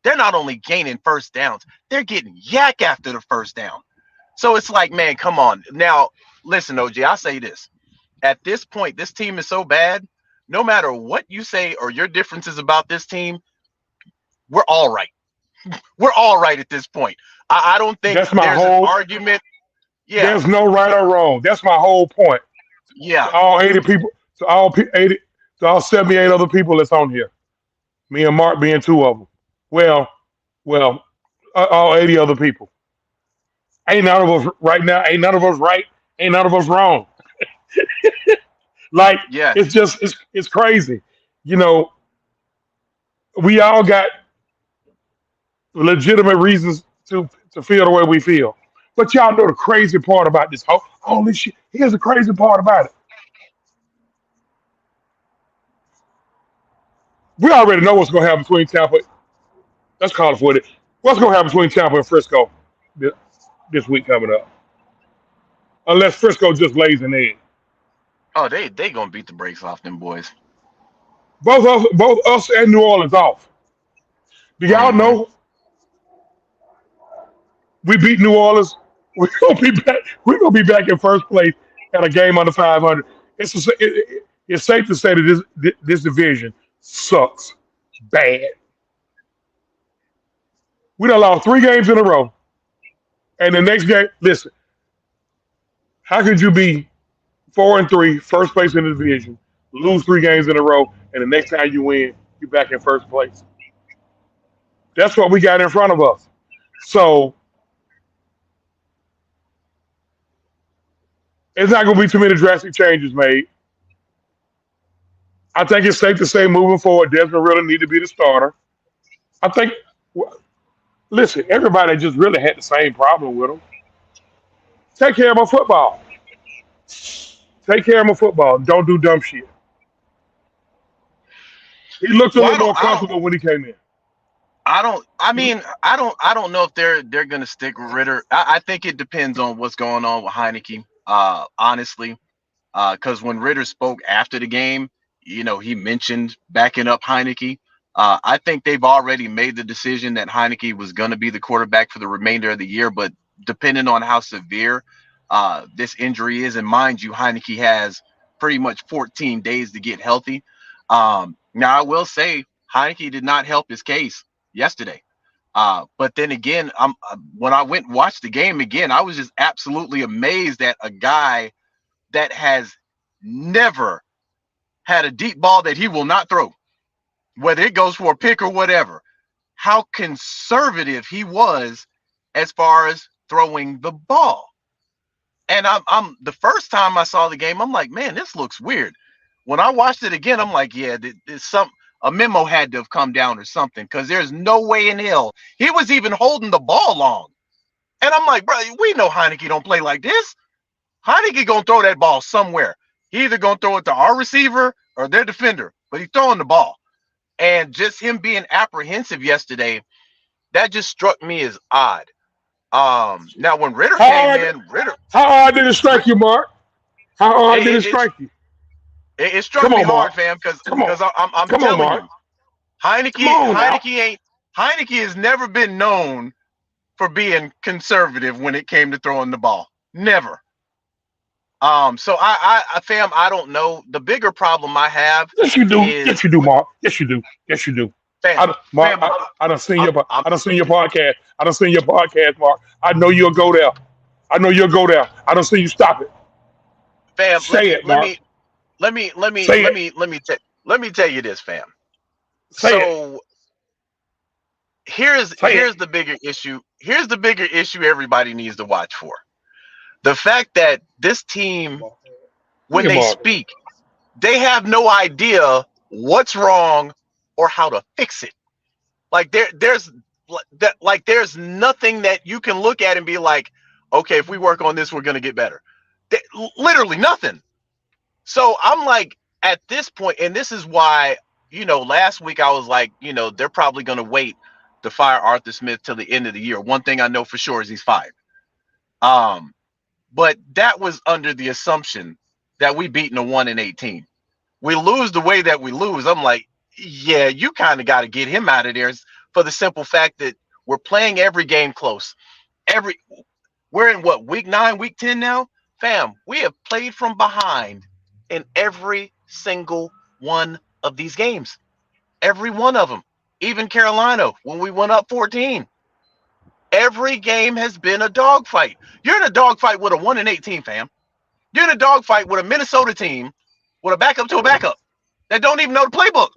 They're not only gaining first downs, they're getting yak after the first down. So it's like, man, come on. Now, listen, OG, I say this. At this point, this team is so bad. No matter what you say or your differences about this team, we're all right. We're all right at this point. I don't think That's my there's an whole. argument. Yeah, There's no right or wrong. That's my whole point. yeah, To all 80 people, to all 78 other people that's on here. Me and Mark being two of them. Well, well, all 80 other people. Ain't none of us right now. Ain't none of us right. Ain't none of us wrong. Like yeah. it's crazy. You know, we all got legitimate reasons to feel the way we feel. But y'all know the crazy part about this all this shit. Here's the crazy part about it. We already know what's gonna happen between Tampa. Let's call it for it. What's gonna happen between Tampa and Frisco this, this week coming up? Unless Frisco just lays an egg. Oh, they gonna beat the brakes off them boys. Both us and New Orleans off. Do y'all Hmm. know we beat New Orleans? We're gonna be back. We're gonna be back in first place at a game under 500. It's safe to say that this division sucks bad. We done lost 3 games in a row, and the next game. Listen, how could you be 4-3, first place in the division, lose 3 games in a row, and the next time you win, you're back in first place? That's what we got in front of us. So it's not going to be too many drastic changes made. I think it's safe to say moving forward, Desmond really need to be the starter. I think, listen, everybody just really had the same problem with him. Take care of my football. Take care of my football. Don't do dumb shit. He looked a Well, little more comfortable when he came in. I don't. I mean, I don't. I don't know if they're gonna stick with Ritter. I think it depends on what's going on with Heineke. Honestly, because when Ritter spoke after the game, he mentioned backing up Heineke. I think they've already made the decision that Heineke was going to be the quarterback for the remainder of the year, but depending on how severe this injury is, and mind you, Heineke has pretty much 14 days to get healthy. Now, I will say Heineke did not help his case yesterday. But then again, when I went and watched the game again, I was just absolutely amazed at a guy that has never had a deep ball that he will not throw, whether it goes for a pick or whatever. How conservative he was as far as throwing the ball. And I'm the first time I saw the game, I'm like, man, this looks weird. When I watched it again, I'm like, yeah, there's a memo had to have come down or something, because there's no way in hell he was even holding the ball long. And I'm like, bro, we know Heineke don't play like this. Heineke gonna throw that ball somewhere. He either gonna throw it to our receiver or their defender, but he's throwing the ball. And just him being apprehensive yesterday, that just struck me as odd. Now when Ritter How came hard? in, Ritter How hard did it strike you, Mark? How hard did it it it, strike you? it struck Come me on, hard, Mark. fam, because Come on. I'm Come on, telling Mark. you, Come Heineke on now. Heineke ain't Heineke has never been known for being conservative when it came to throwing the ball. Never. So fam, I don't know. The bigger problem I have Yes, you do. is Yes, you do, Mark. Yes, you do. Yes, you do. fam, Mark, fam. I don't seen I'm, your, I'm, I don't seen your podcast. I don't seen your podcast, Mark. I know you'll go there. I know you'll go there. I don't see you stop it. fam. Let Say me, it, let Mark. me, let me, let me, Say let it. me, let me, let me tell you this, fam. Say it. So here's Say it. here's the bigger issue. Here's the bigger issue everybody needs to watch for. The fact that this team, Look when at they Mark. speak, they have no idea what's wrong or how to fix it. Like there's nothing that you can look at and be like, okay, if we work on this, we're gonna get better. Literally nothing. So I'm like, at this point, and this is why, last week I was like, they're probably gonna wait to fire Arthur Smith till the end of the year. One thing I know for sure is he's fired. Um, but that was under the assumption that we beaten a 1-18. We lose the way that we lose. I'm like, yeah, you kind of got to get him out of there, for the simple fact that we're playing every game close. Every We're in what, week 9, week 10 now, fam. We have played from behind in every single one of these games. Every one of them. Even Carolina when we went up 14. Every game has been a dogfight. You're in a dogfight with a 1-18, fam. You're in a dogfight with a Minnesota team with a backup to a backup that don't even know the playbook.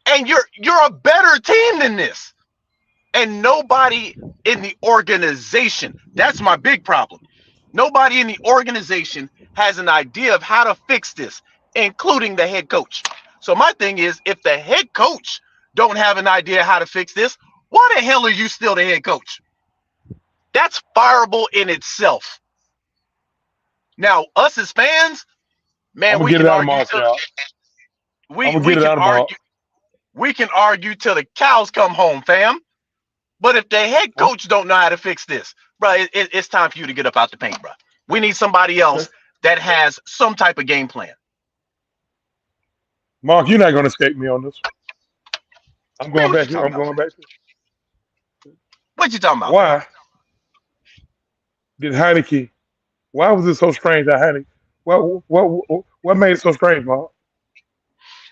And you're a better team than this. And nobody in the organization, that's my big problem. Nobody in the organization has an idea of how to fix this, including the head coach. So my thing is, if the head coach don't have an idea how to fix this, why the hell are you still the head coach? That's fireable in itself. Now, us as fans, I'm man, gonna we get it can out of argue Mark, till y'all. I'm we gonna we get it can out of Mark. argue we can argue till the cows come home, fam. But if the head Oh, coach don't know how to fix this, bro, it's time for you to get up out the paint, bro. We need somebody okay. else that has some type of game plan. Mark, you're not gonna escape me on this. I'm Man, going what you back here. talking I'm about, going fam? back to What you talking about, fam? why did Heineke? Why was it so strange that Heineke? What made it so strange, Mark?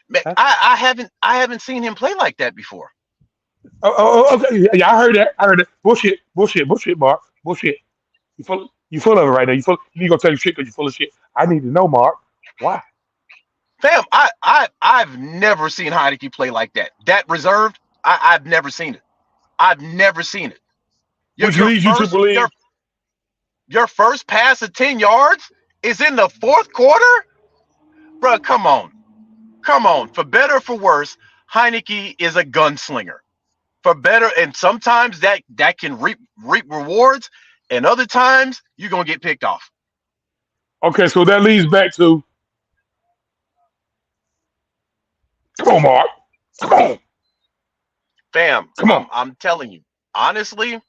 Man, Huh? I haven't seen him play like that before. Okay. Yeah, yeah, I heard that. I heard that. Bullshit, bullshit, bullshit, Mark. Bullshit. You full of it right now. You need to go tell you shit because you full of shit. I need to know, Mark. Why? Fam, I've never seen Heineke play like that. That reserved, I've never seen it. I've never seen it. Your Which your leads you to first your believe. your first pass of 10 yards is in the fourth quarter? Bro, come on. Come on. For better or for worse, Heineke is a gunslinger. For better, and sometimes that can reap rewards, and other times you're gonna get picked off. Okay, so that leads back to come on, Mark. Come on. Fam, Come on. I'm telling you, honestly,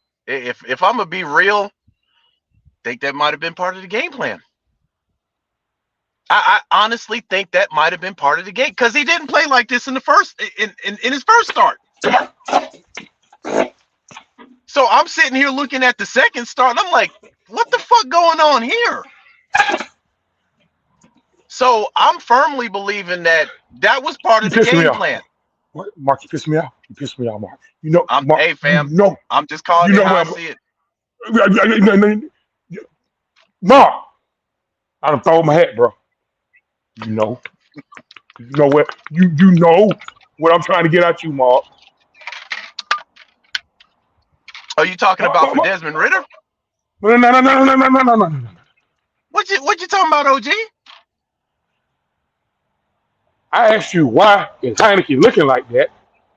if I'm gonna be real, think that might have been part of the game plan. I honestly think that might have been part of the game because he didn't play like this in the first in his first start. So I'm sitting here looking at the second start, and I'm like, what the fuck going on here? So I'm firmly believing that that was part You of the pissing me game off. plan. What, Mark? You pissing me off. You pissing me off, Mark. You know, I'm Mark. hey fam, I'm just You calling it know how I where see it. Mark. I done throw my hat, bro. You know. You know what? You know what I'm trying to get at you, Mark. Are you talking Mark, about Mark, for Mark. Desmond Ritter? No, no, no, no, no, no, no, no, no, no. What you talking about, OG? I asked you why is Heineke looking like that?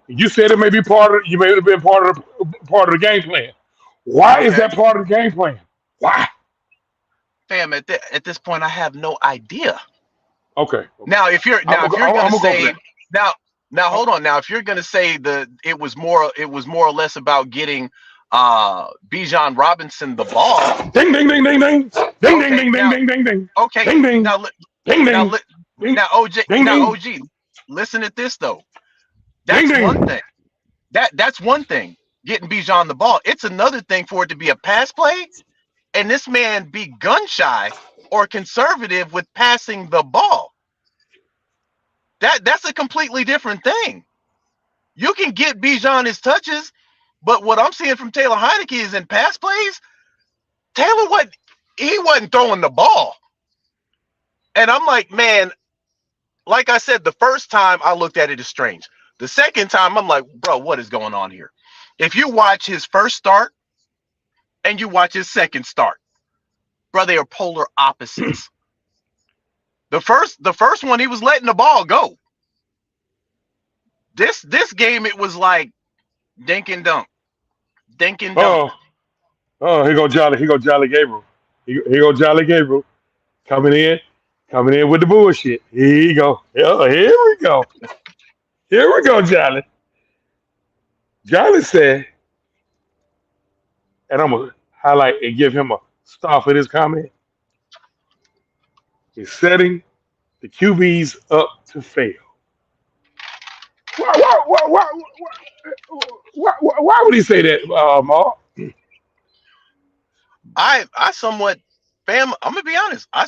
You said it may be you may have been part of the game plan. Why is Okay, that part of the game plan? Why? fam. At this point, I have no idea. Okay, okay. Now, I'm if you're gonna, gonna I'm gonna go for say that. now now Uh, hold on now if you're gonna say it was more or less about getting Bijan Robinson the ball. Ding, ding, ding, ding, ding, ding, ding, Okay, ding, ding, now ding, ding, ding, okay ding, ding, now ding, now ding, ding, now OJ ding, ding, listen at this though. ding, That's one ding. thing. That's one thing. Getting Bijan the ball. It's another thing for it to be a pass play and this man be gun shy or conservative with passing the ball. That's a completely different thing. You can get Bijan his touches, but what I'm seeing from Taylor Heineke is in pass plays. Taylor, he wasn't throwing the ball, and I'm like, man, like I said, the first time I looked at it as strange. The second time, I'm like, bro, what is going on here? If you watch his first start and you watch his second start, bro, they are polar opposites. The first one, he was letting the ball go. This game, it was like dink and dunk, dink and dunk. Oh, oh, here go Jolly Gabriel. Here go Jolly Gabriel coming in, coming in with the bullshit. Here you go. Here we go. Here we go, Jolly. Jolly said, and I'm gonna highlight and give him a star for this comment. Is setting the QBs up to fail. Why would he say that, Mark? I somewhat, fam. I'm gonna be honest. I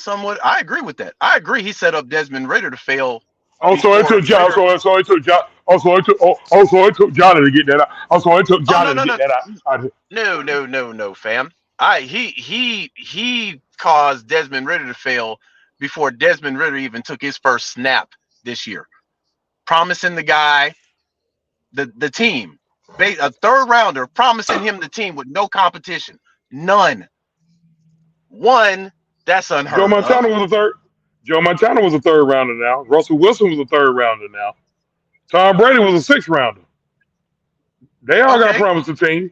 agree with that. I agree. He set up Desmond Ritter to fail Also, it before took John. Ritter. So it took John. Also, it took Johnny to get that out. Also, it took Oh Johnny no to no get no that out. no, fam. He caused Desmond Ritter to fail before Desmond Ritter even took his first snap this year. Promising the guy the team, a third rounder, promising him the team with no competition, none. One, that's Joe unheard of. Montana was a third. Joe Montana was a third rounder now. Russell Wilson was a third rounder now. Tom Brady was a sixth rounder. They all got Okay, promised the team.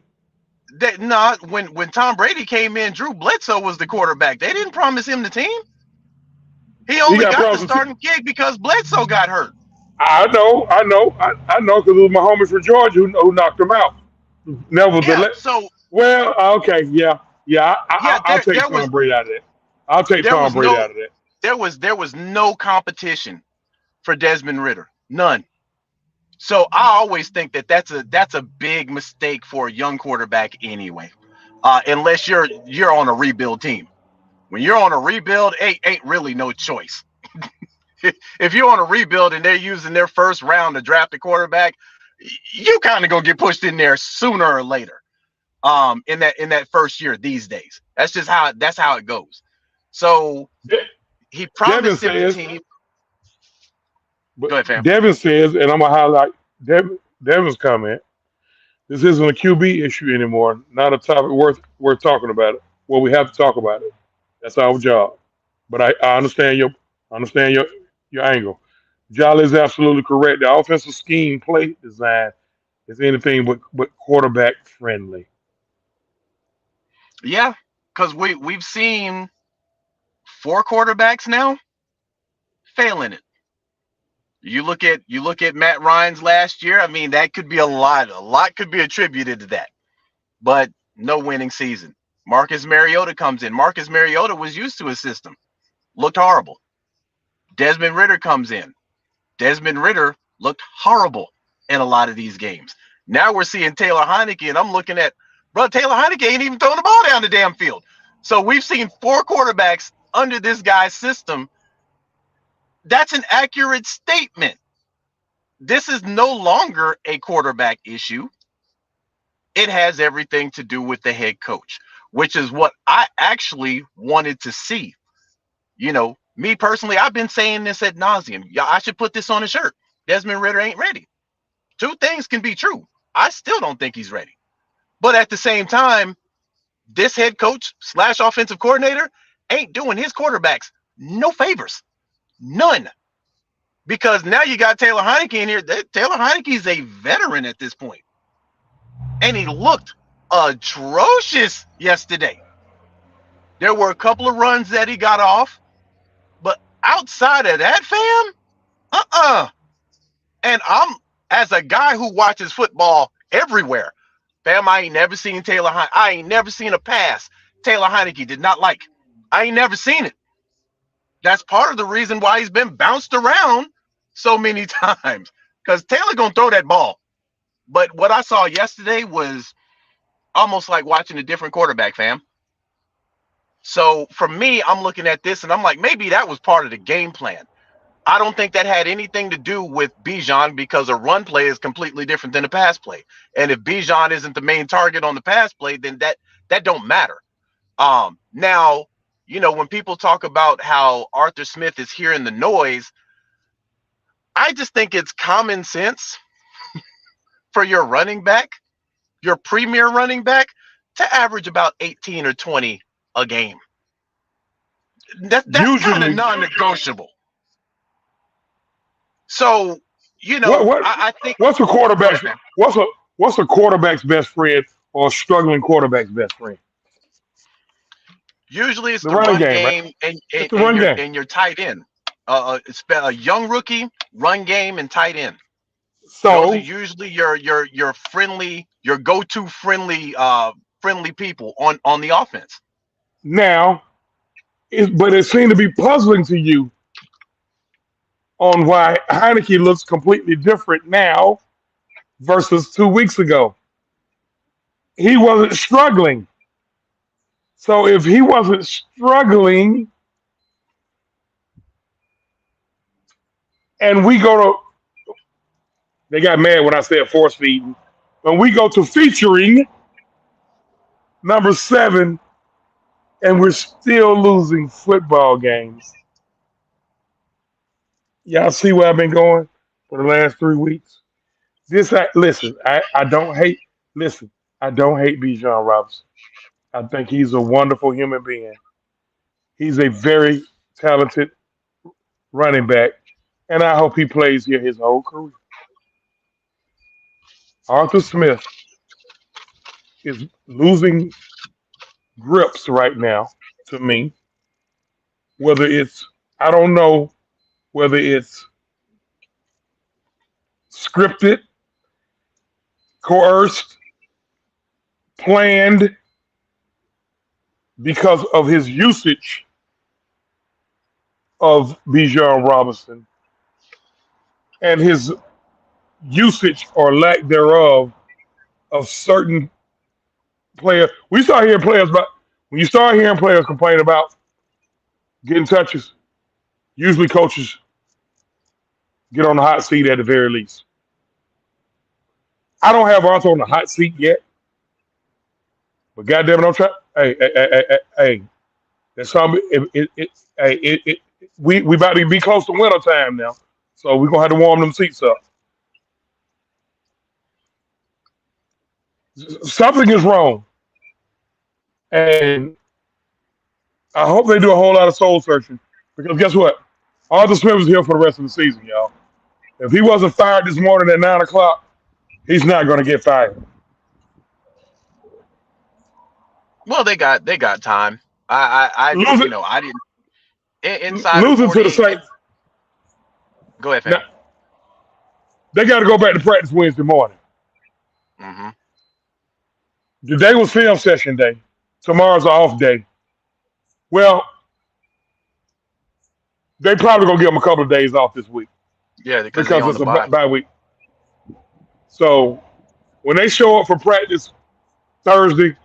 that not when Tom Brady came in, Drew Bledsoe was the quarterback. They didn't promise him the team. He He only got got the promised the team. starting gig because Bledsoe got hurt. I know, because it was my homies from Georgia who knocked him out. Yeah, Nevertheless, so well, okay, yeah, yeah, yeah, I'll take Tom Brady out of that. I'll take there Tom was Brady no out of that. there was no competition for Desmond Ritter, none. So I always think that that's a big mistake for a young quarterback anyway, unless you're on a rebuild team. When you're on a rebuild, ain't really no choice. If you're on a rebuild and they're using their first round to draft a quarterback, you kind of gonna get pushed in there sooner or later. In that first year these days, that's how it goes. So De- he Devin promised him the says, team. but Go ahead, fam. Devin says, and I'm gonna highlight Devin's comment. This isn't a QB issue anymore. Not a topic worth talking about it. Well, we have to talk about it. That's our job. But I understand your angle. Jolly is absolutely correct. The offensive scheme play design is anything but quarterback friendly. Yeah, because we've seen four quarterbacks now failing it. You look at Matt Ryan's last year. I mean, that could be a lot. A lot could be attributed to that. But no winning season. Marcus Mariota comes in. Marcus Mariota was used to his system. Looked horrible. Desmond Ritter comes in. Desmond Ritter looked horrible in a lot of these games. Now we're seeing Taylor Heineke, and I'm looking at, bro, Taylor Heineke ain't even throwing the ball down the damn field. So we've seen 4 quarterbacks under this guy's system. That's an accurate statement. This is no longer a quarterback issue. It has everything to do with the head coach, which is what I actually wanted to see. Me personally, I've been saying this ad nauseum. Yeah, I should put this on a shirt. Desmond Ritter ain't ready. 2 things can be true. I still don't think he's ready. But at the same time, this head coach / offensive coordinator ain't doing his quarterbacks no favors. None. Because now you got Taylor Heineke in here. Taylor Heineke's a veteran at this point. And he looked atrocious yesterday. There were a couple of runs that he got off. But outside of that, fam, And as a guy who watches football everywhere, fam, I ain't never seen I ain't never seen a pass Taylor Heineke did not like. I ain't never seen it. That's part of the reason why he's been bounced around so many times. Because Taylor gonna throw that ball. But what I saw yesterday was almost like watching a different quarterback, fam. So for me, I'm looking at this and I'm like, maybe that was part of the game plan. I don't think that had anything to do with Bijan, because a run play is completely different than a pass play. And if Bijan isn't the main target on the pass play, then that don't matter. Now, when people talk about how Arthur Smith is hearing the noise, I just think it's common sense for your running back, your premier running back, to average about 18 or 20 a game. That's kind of non-negotiable. So, I think what's a quarterback's what's a quarterback's best friend or a struggling quarterback's best friend? Usually it's The the running run game, game right? It's the run game. and your tight end. It's a young rookie, run game, and tight end. Those are So usually your friendly, your go-to friendly people on the offense. now, but it seemed to be puzzling to you on why Heineke looks completely different now versus 2 weeks ago. He wasn't struggling. So if he wasn't struggling, and they got mad when I said force feeding. When we go to featuring number 7, and we're still losing football games. Y'all see where I've been going for the last 3 weeks? Listen, I don't hate. Listen, I don't hate Bijan Robinson. I think he's a wonderful human being. He's a very talented running back, and I hope he plays here his whole career. Arthur Smith is losing grips right now to me. Whether it's, I don't know whether it's scripted, coerced, planned, because of his usage of Bijan Robinson and his usage or lack thereof of certain players. We start hearing players about when you start hearing players complain about getting touches, usually coaches get on the hot seat at the very least. I don't have Arthur on the hot seat yet, but goddamn it, I'm trying. Hey, that's something. We about to be close to winter time now, so we're gonna have to warm them seats up. Something is wrong, and I hope they do a whole lot of soul searching, because guess what? Arthur Smith is here for the rest of the season, y'all. If he wasn't fired this morning at 9 o'clock, he's not going to get fired. Well, they got time. I Losing, I didn't inside of losing to the 48. Saints. Go ahead, Now, fam. They got to go back to practice Wednesday morning. Hmm. Today was film session day. Tomorrow's an off day. Well, they probably gonna give them a couple of days off this week Yeah, because they because on the it's a bye. bye week. So when they show up for practice Thursday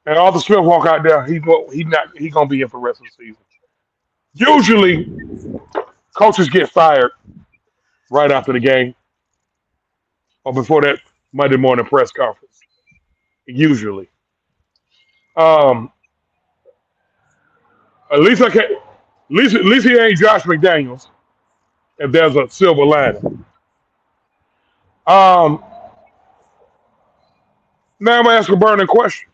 and Arthur Smith walk out there, he gonna be in for the rest of the season. Usually, coaches get fired right after the game or before that Monday morning press conference. Usually, um, at least I can. At least he ain't Josh McDaniels. If there's a silver lining. Um, Now I'm gonna ask a burning question.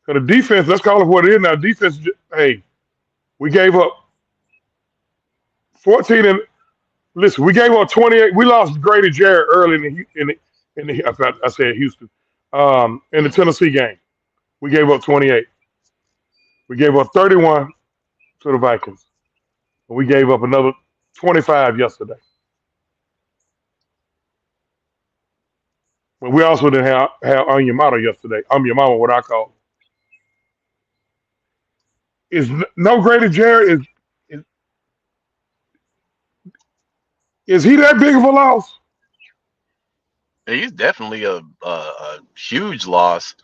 For the defense, let's call it what it is now. Defense, hey, we gave up 14 and listen, we gave up 28. We lost Grady Jarrett early in the I said Houston, in the Hmm. Tennessee game. We gave up 28. We gave up 31 to the Vikings. And we gave up another 25 yesterday. But we also didn't have Onyemata yesterday. Onyemata, what I call is no Grady Jarrett is is he that big of a loss? He's definitely a huge loss.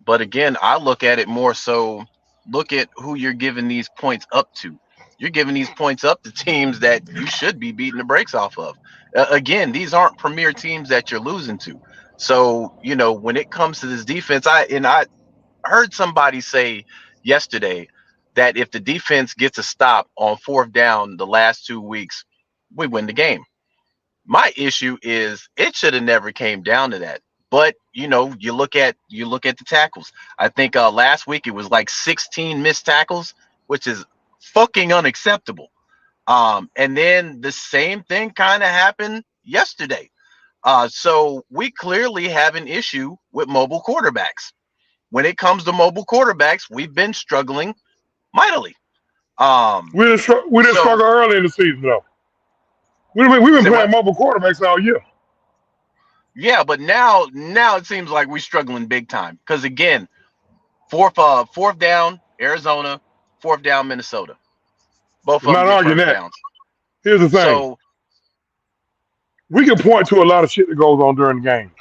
But again, I look at it more so. Look at who you're giving these points up to. You're giving these points up to teams that you should be beating the brakes off of. Again, these aren't premier teams that you're losing to. So when it comes to this defense, I heard somebody say yesterday that if the defense gets a stop on fourth down the last 2 weeks, we win the game. My issue is it should have never came down to that. But you look at the tackles. I think last week it was like 16 missed tackles, which is fucking unacceptable. And then the same thing kind of happened yesterday. So we clearly have an issue with mobile quarterbacks. When it comes to mobile quarterbacks, we've been struggling mightily. Um, We didn't so struggle early in the season though. We've been say playing what? mobile quarterbacks all year. Yeah, but now it seems like we're struggling big time. Because again, fourth down, Arizona, fourth down, Minnesota. Both I'm of them not get arguing first that. downs. Here's the thing: So we can point to a lot of shit that goes on during the game.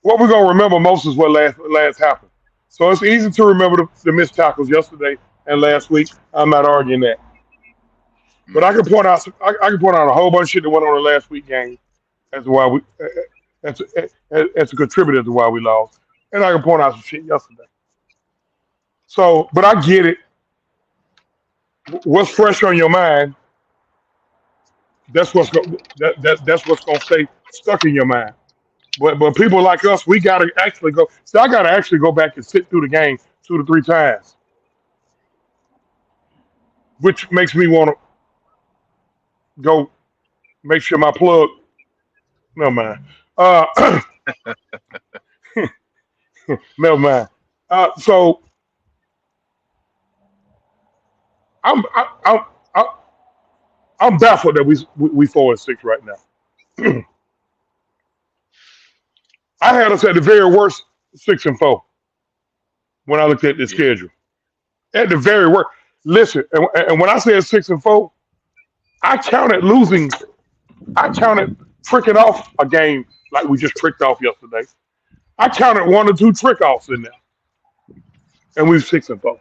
What we're gonna remember most is what last happened. So it's easy to remember the missed tackles yesterday and last week. I'm not arguing that, but I mm, can point out I can point out a whole bunch of shit that went on in the last week game as to why we as a contributor to why we lost, and I can point out some shit yesterday. So, but I get it. What's fresh on your mind? That's what's gonna stay stuck in your mind. But people like us, we gotta actually go. So I gotta actually go back and sit through the game 2 to 3 times, which makes me want to go make sure my plug. Never mind. Uh, never mind. So I'm I, I, I'm baffled that we 4-6 right now. I had us at the very worst 6-4 when I looked at the yeah, schedule. At the very worst. Listen, and when I said 6-4, I counted losing. I counted tricking off a game like we just tricked off yesterday. I counted 1 or 2 trick offs in there, and we were 6-4.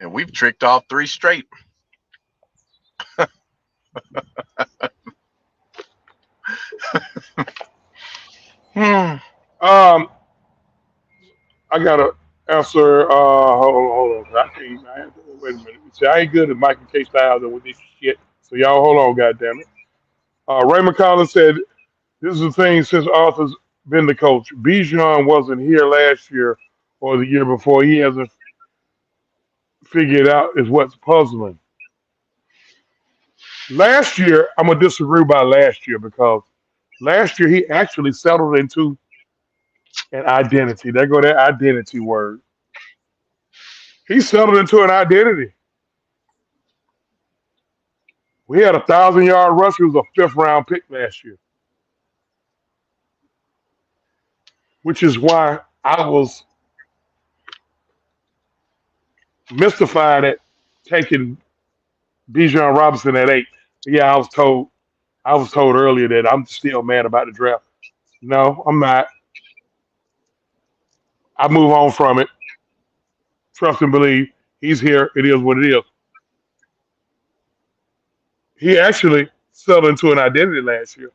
and we've tricked off three straight. Hmm. Um, I gotta answer. Hold on. I can't. Wait a minute. See, I ain't good at Mike and K Styles and with this shit. So y'all hold on, goddamn it. Raymond Collins said, "This is the thing since Arthur's been the coach. Bijan wasn't here last year or the year before. He hasn't figured it out. Is what's puzzling. Last year, I'm gonna disagree about last year because last year he actually settled into an identity. There go that identity word. He settled into an identity. We had 1,000-yard rush. He was a fifth-round pick last year, which is why I was mystified at taking Bijan Robinson at 8. Yeah, I was told. I was told earlier that I'm still mad about the draft. No, I'm not. I move on from it. Trust and believe. He's here. It is what it is. He actually settled into an identity last year.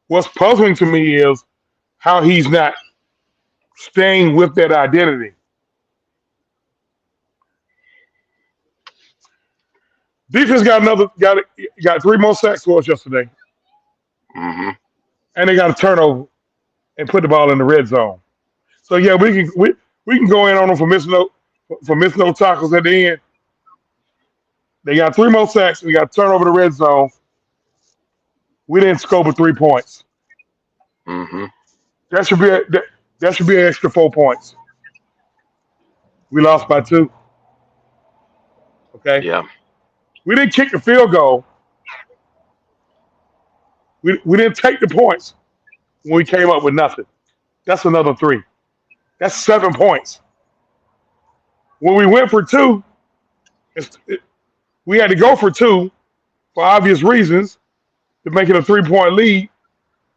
What's puzzling to me is how he's not staying with that identity. Defense got 3 more sacks for us yesterday, Mm-hmm. and they got a turnover and put the ball in the red zone. So yeah, we can go in on them for missing no tackles at the end. They got 3 more sacks. We got to turn over the red zone. We didn't score but 3 points. Mm-hmm. That should be that should be an extra 4 points. We lost by 2. Okay, Yeah. we didn't kick the field goal. We didn't take the points when we came up with nothing. That's another 3. That's 7 points. When we went for 2, we had to go for 2 for obvious reasons to make it a 3-point lead.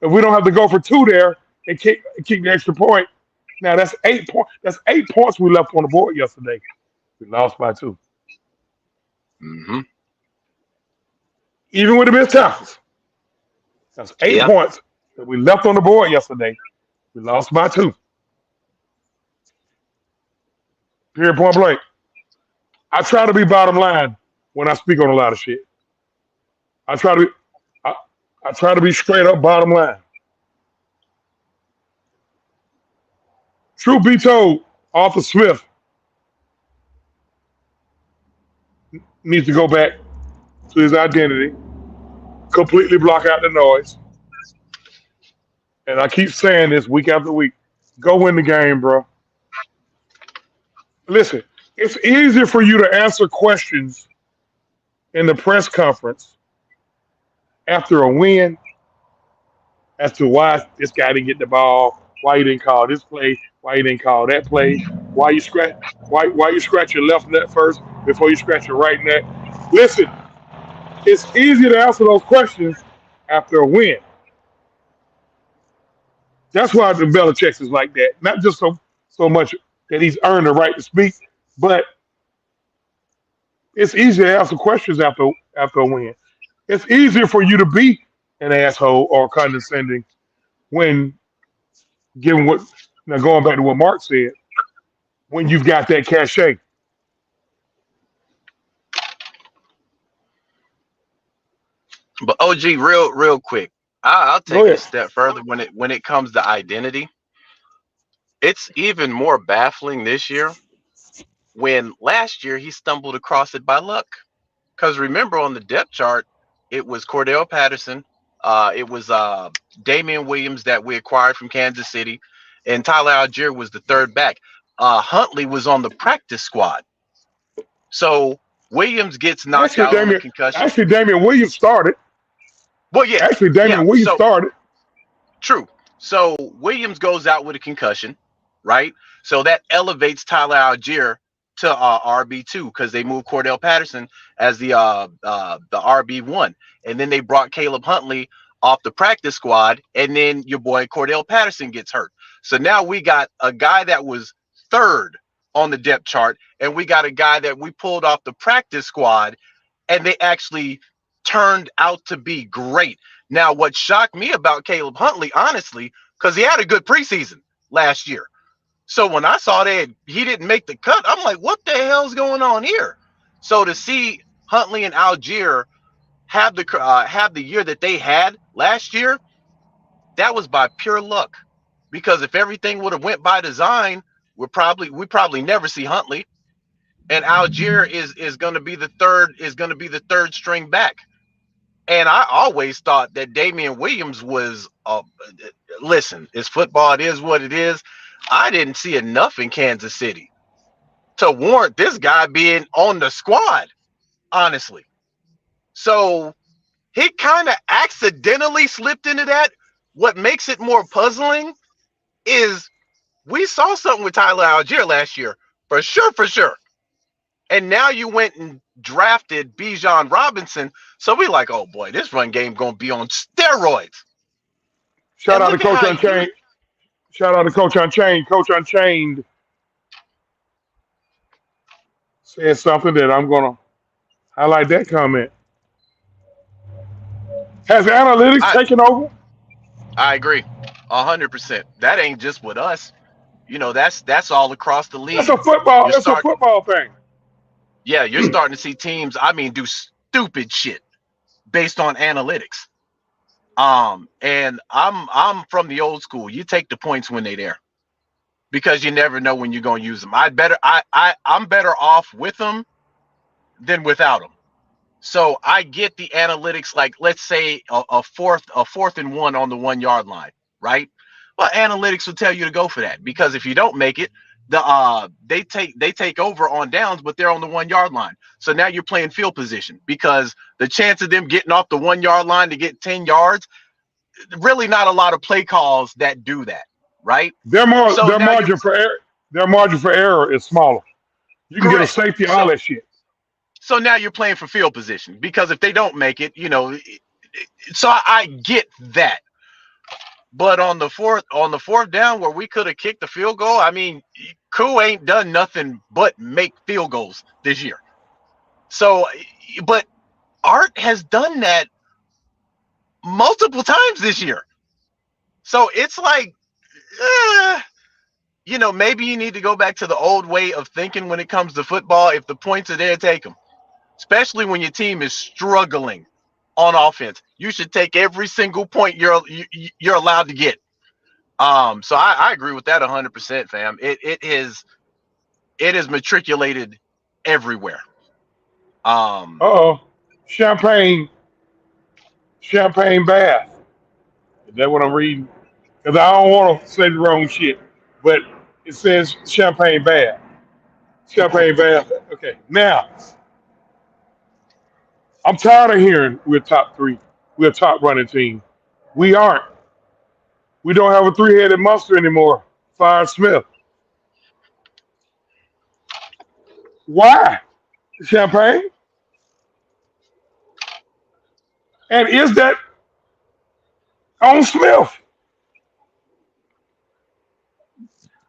If we don't have to go for 2 there and kick the extra point, now that's 8 points. That's 8 points we left on the board yesterday. We lost by 2, Mm-hmm. even with the missed tackles. That's eight Yeah. points that we left on the board yesterday. We lost by 2. Period. Point blank. I try to be bottom line when I speak on a lot of shit. I try to be. I, I try to be straight up bottom line. Truth be told, Arthur Smith needs to go back to his identity, completely block out the noise. And I keep saying this week after week. Go win the game, bro. Listen, it's easier for you to answer questions in the press conference after a win as to why this guy didn't get the ball, why you didn't call this play, why you didn't call that play, why you scratch your left nut first before you scratch your right nut. Listen, it's easier to answer those questions after a win. That's why the Belichick is like that. Not just so much that he's earned the right to speak, but it's easier to answer questions after a win. It's easier for you to be an asshole or condescending when given what now going back to what Mark said, when you've got that cachet. But OG, real quick, I'll Go take it a ahead. step further when it comes to identity. It's even more baffling this year when last year he stumbled across it by luck. Because remember on the depth chart, it was Cordell Patterson, it was Damian Williams that we acquired from Kansas City, and Tyler Algier was the third back. Huntley was on the practice squad. So Williams gets knocked Actually, out on a Damian, concussion. actually, Damian Williams started. Well, yeah, Actually, yeah. Damian Williams So started. true. So Williams goes out with a concussion, right? So that elevates Tyler Algier to RB2 because they moved Cordell Patterson as the RB1, and then they brought Caleb Huntley off the practice squad, and then your boy Cordell Patterson gets hurt. So now we got a guy that was third on the depth chart, and we got a guy that we pulled off the practice squad, and they actually turned out to be great. Now, what shocked me about Caleb Huntley, honestly, because he had a good preseason last year. So when I saw that he didn't make the cut, I'm like, what the hell's going on here? So to see Huntley and Algier have the year that they had last year, that was by pure luck. Because if everything would have went by design, we probably never see Huntley, and Algier is going to be the third string back. And I always thought that Damian Williams was, listen, it's football. It is what it is. I didn't see enough in Kansas City to warrant this guy being on the squad, honestly. So he kind of accidentally slipped into that. What makes it more puzzling is we saw something with Tyler Algier last year, for sure, for sure. And now you went and drafted Bijan Robinson. So we like, oh boy, this run game gonna be on steroids. Shout And out to look at Coach how you Unchained. Shout out to Coach Unchained. Coach Unchained said something that I'm gonna highlight that comment. Has analytics I taken over? I agree. 100%. That ain't just with us. That's all across the That's a league. football. You're That's a start football thing. yeah, you're starting to see teams, I mean, do stupid shit based on analytics. And I'm from the old school. You take the points when they're there because you never know when you're gonna use them. I'm better off with them than without them. So I get the analytics, like let's say a fourth and one on the 1 yard line, right? Well, analytics will tell you to go for that because if you don't make it, they take over on downs, but they're on the 1 yard line. So now you're playing field position because the chance of them getting off the 1 yard line to get 10 yards, really not a lot of play calls that do that, right? So Their now you're margin for error. Their margin for error is smaller. You can get a correct. safety, all So that shit. so now you're playing for field position because if they don't make it, so I get that. But on the fourth down where we could have kicked the field goal, I mean, Koo ain't done nothing but make field goals this year. So, but Art has done that multiple times this year. So it's like, eh, maybe you need to go back to the old way of thinking when it comes to football. If the points are there, take them. Especially when your team is struggling on offense, you should take every single point you're allowed to get. So I agree with that 100%, fam. It is matriculated everywhere. Um, Uh oh. Champagne, champagne bath. Is that what I'm reading? Because I don't want to say the wrong shit, but it says champagne bath. Champagne bath. Okay. Now, I'm tired of hearing we're top three. We're a top running team. We aren't. We don't have a three-headed monster anymore. Fire Smith. Why? Champagne? And is that on Smith?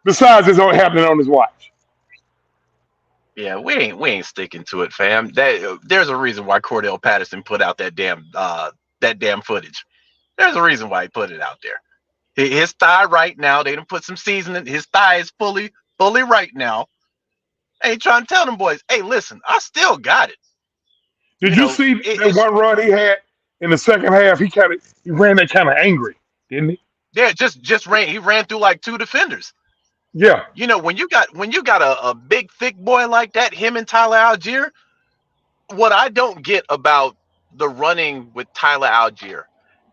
Besides, it's only happening on his watch. yeah, we ain't sticking to it, fam. There's a reason why Cordell Patterson put out that damn footage. There's a reason why he put it out there. His thigh right now, they done put some seasoning. His thigh is fully right now. Ain't trying to tell them boys, hey, listen, I still got it. Did you see that It's one run he had in the second half? He ran that kind of angry, didn't he? yeah, just ran. He ran through like two defenders. Yeah. When you got a big thick boy like that, him and Tyler Algier. What I don't get about the running with Tyler Algier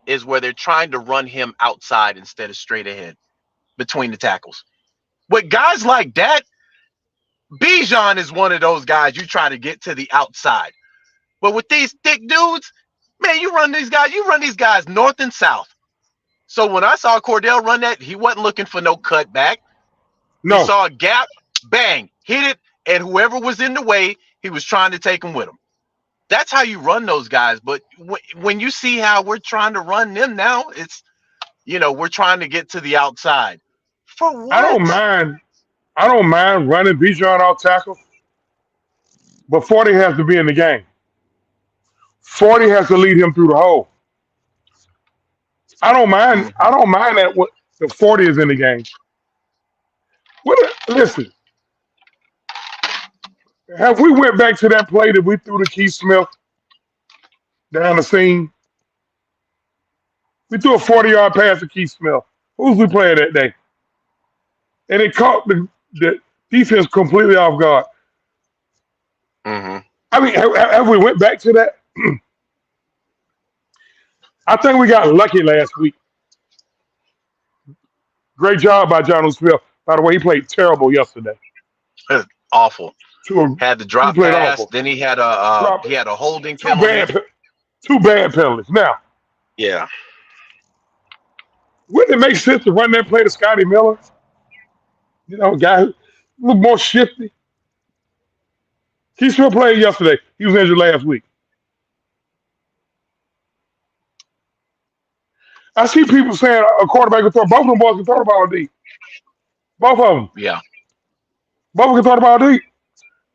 is where they're trying to run him outside instead of straight ahead between the tackles. With guys like that, Bijan is one of those guys you try to get to the outside. But with these thick dudes, man, you run these guys north and south. So when I saw Cordell run that, he wasn't looking for no cutback. He No, saw a gap, bang, hit it, and whoever was in the way, he was trying to take him with him. That's how you run those guys. But when you see how we're trying to run them now, we're trying to get to the outside. For I don't what? mind. I don't mind running Bijan off tackle, but 40 has to be in the game. 40 has to lead him through the hole. I don't mind. I Hmm. don't mind that what the 40 is in the game. What? Listen, have we went back to that play that we threw to Keith Smith down the seam? We threw a 40-yard pass to Keith Smith. Who's we playing that day? And it caught the defense completely off guard. Hmm. I mean, have we went back to that? I think we got lucky last week. Great job by John Smith. By the way, he played terrible yesterday. Awful. Two, Had the he drop played pass, awful. then he had a Drop he had a holding two penalty. bad, Two bad penalties. Now, Yeah. wouldn't it make sense to run that play to Scotty Miller? A guy who a little more shifty. He still played yesterday. He was injured last week. I see people saying a quarterback can throw. Both of them boys can throw the ball deep. Both of them. Yeah. Both of them can throw the ball deep.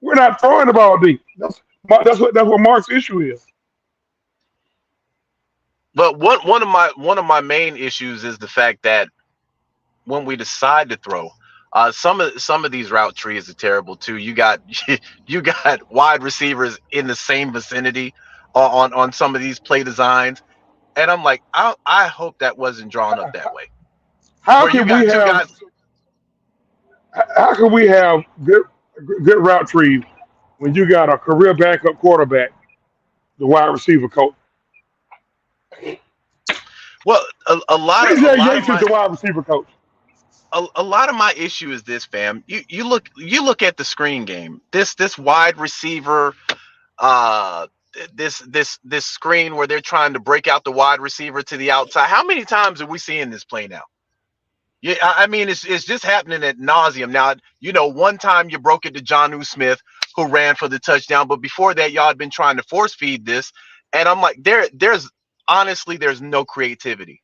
We're not throwing the ball deep. That's what Mark's issue is. But one of my main issues is the fact that when we decide to throw, some of these route trees are terrible too. You got you got wide receivers in the same vicinity on some of these play designs, and I'm like, I hope that wasn't drawn up that way, How where you can we got two have guys. how can we have good route trees when you got a career backup quarterback, the wide receiver coach? Well, a lot of a DJ lot of Yates is my the wide receiver coach. a lot of my issue is this, fam. You look at the screen game. This wide receiver, uh this screen where they're trying to break out the wide receiver to the outside. How many times are we seeing this play now? Yeah, I mean it's just happening at nauseum. Now, one time you broke it to Jonnu Smith, who ran for the touchdown, but before that, y'all had been trying to force feed this, and I'm like, there's honestly there's no creativity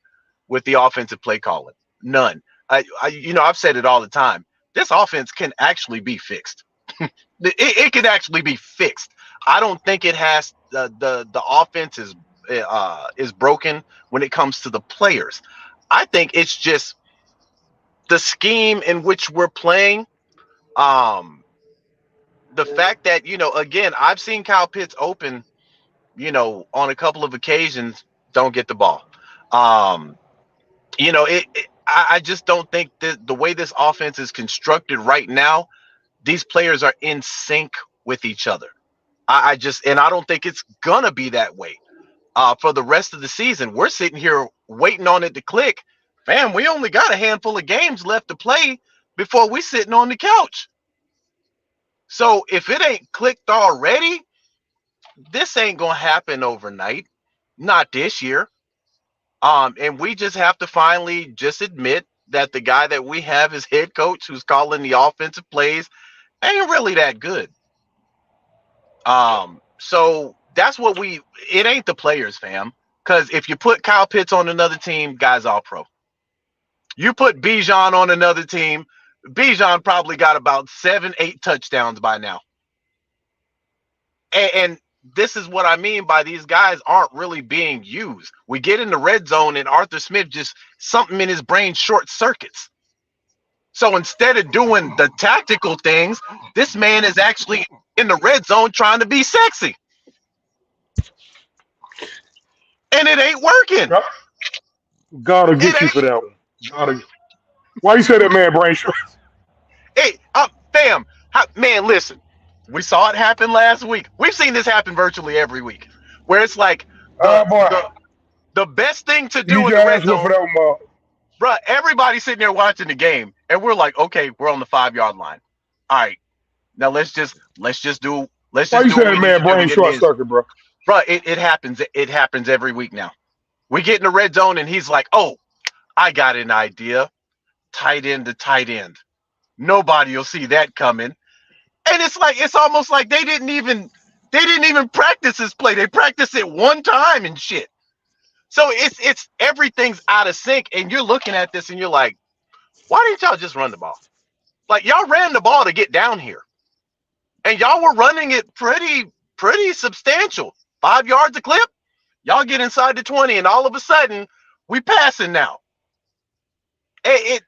with the offensive play calling, none. I've said it all the time. This offense can actually be fixed. It can actually be fixed. I don't think it has the offense is broken when it comes to the players. I think it's just the scheme in which we're playing. Um, the fact that again, I've seen Kyle Pitts open, on a couple of occasions, don't get the ball. Um, I just don't think that the way this offense is constructed right now, these players are in sync with each other. And I don't think it's gonna be that way for the rest of the season. We're sitting here waiting on it to click. Fam, we only got a handful of games left to play before we sitting on the couch. So if it ain't clicked already, this ain't gonna happen overnight. Not this year. And we just have to finally just admit that the guy that we have as head coach, who's calling the offensive plays, ain't really that good. So that's what it ain't the players, fam. Because if you put Kyle Pitts on another team, guys all pro. You put Bijan on another team, Bijan probably got about 7, 8 touchdowns by now. And this is what I mean by these guys aren't really being used. We get in the red zone and Arthur Smith just something in his brain short circuits. So instead of doing the tactical things, this man is actually in the red zone trying to be sexy. And it ain't working. God, God will It get you for ain't. that one. Why you say that man brain short? Hey, fam, man, listen. We saw it happen last week. We've seen this happen virtually every week, where it's like the Boy, the the best thing to you need do in your the red ass whooped for zone, that one, Mark. bruh. Everybody's sitting there watching the game, and we're like, okay, we're on the 5 yard line. All right, now let's Why just you do say what that we need man to do to brain get an short end. circuit, bro? Bruh, it happens. It happens every week now. We get in the red zone, and he's like, oh, I got an idea. Tight end to tight end. Nobody will see that coming. And it's almost like they didn't even practice this play. They practiced it one time and shit. So it's everything's out of sync, and you're looking at this and you're like, why didn't y'all just run the ball? Like, y'all ran the ball to get down here, and y'all were running it pretty substantial. 5 yards a clip. Y'all get inside the 20, and all of a sudden we passing now. It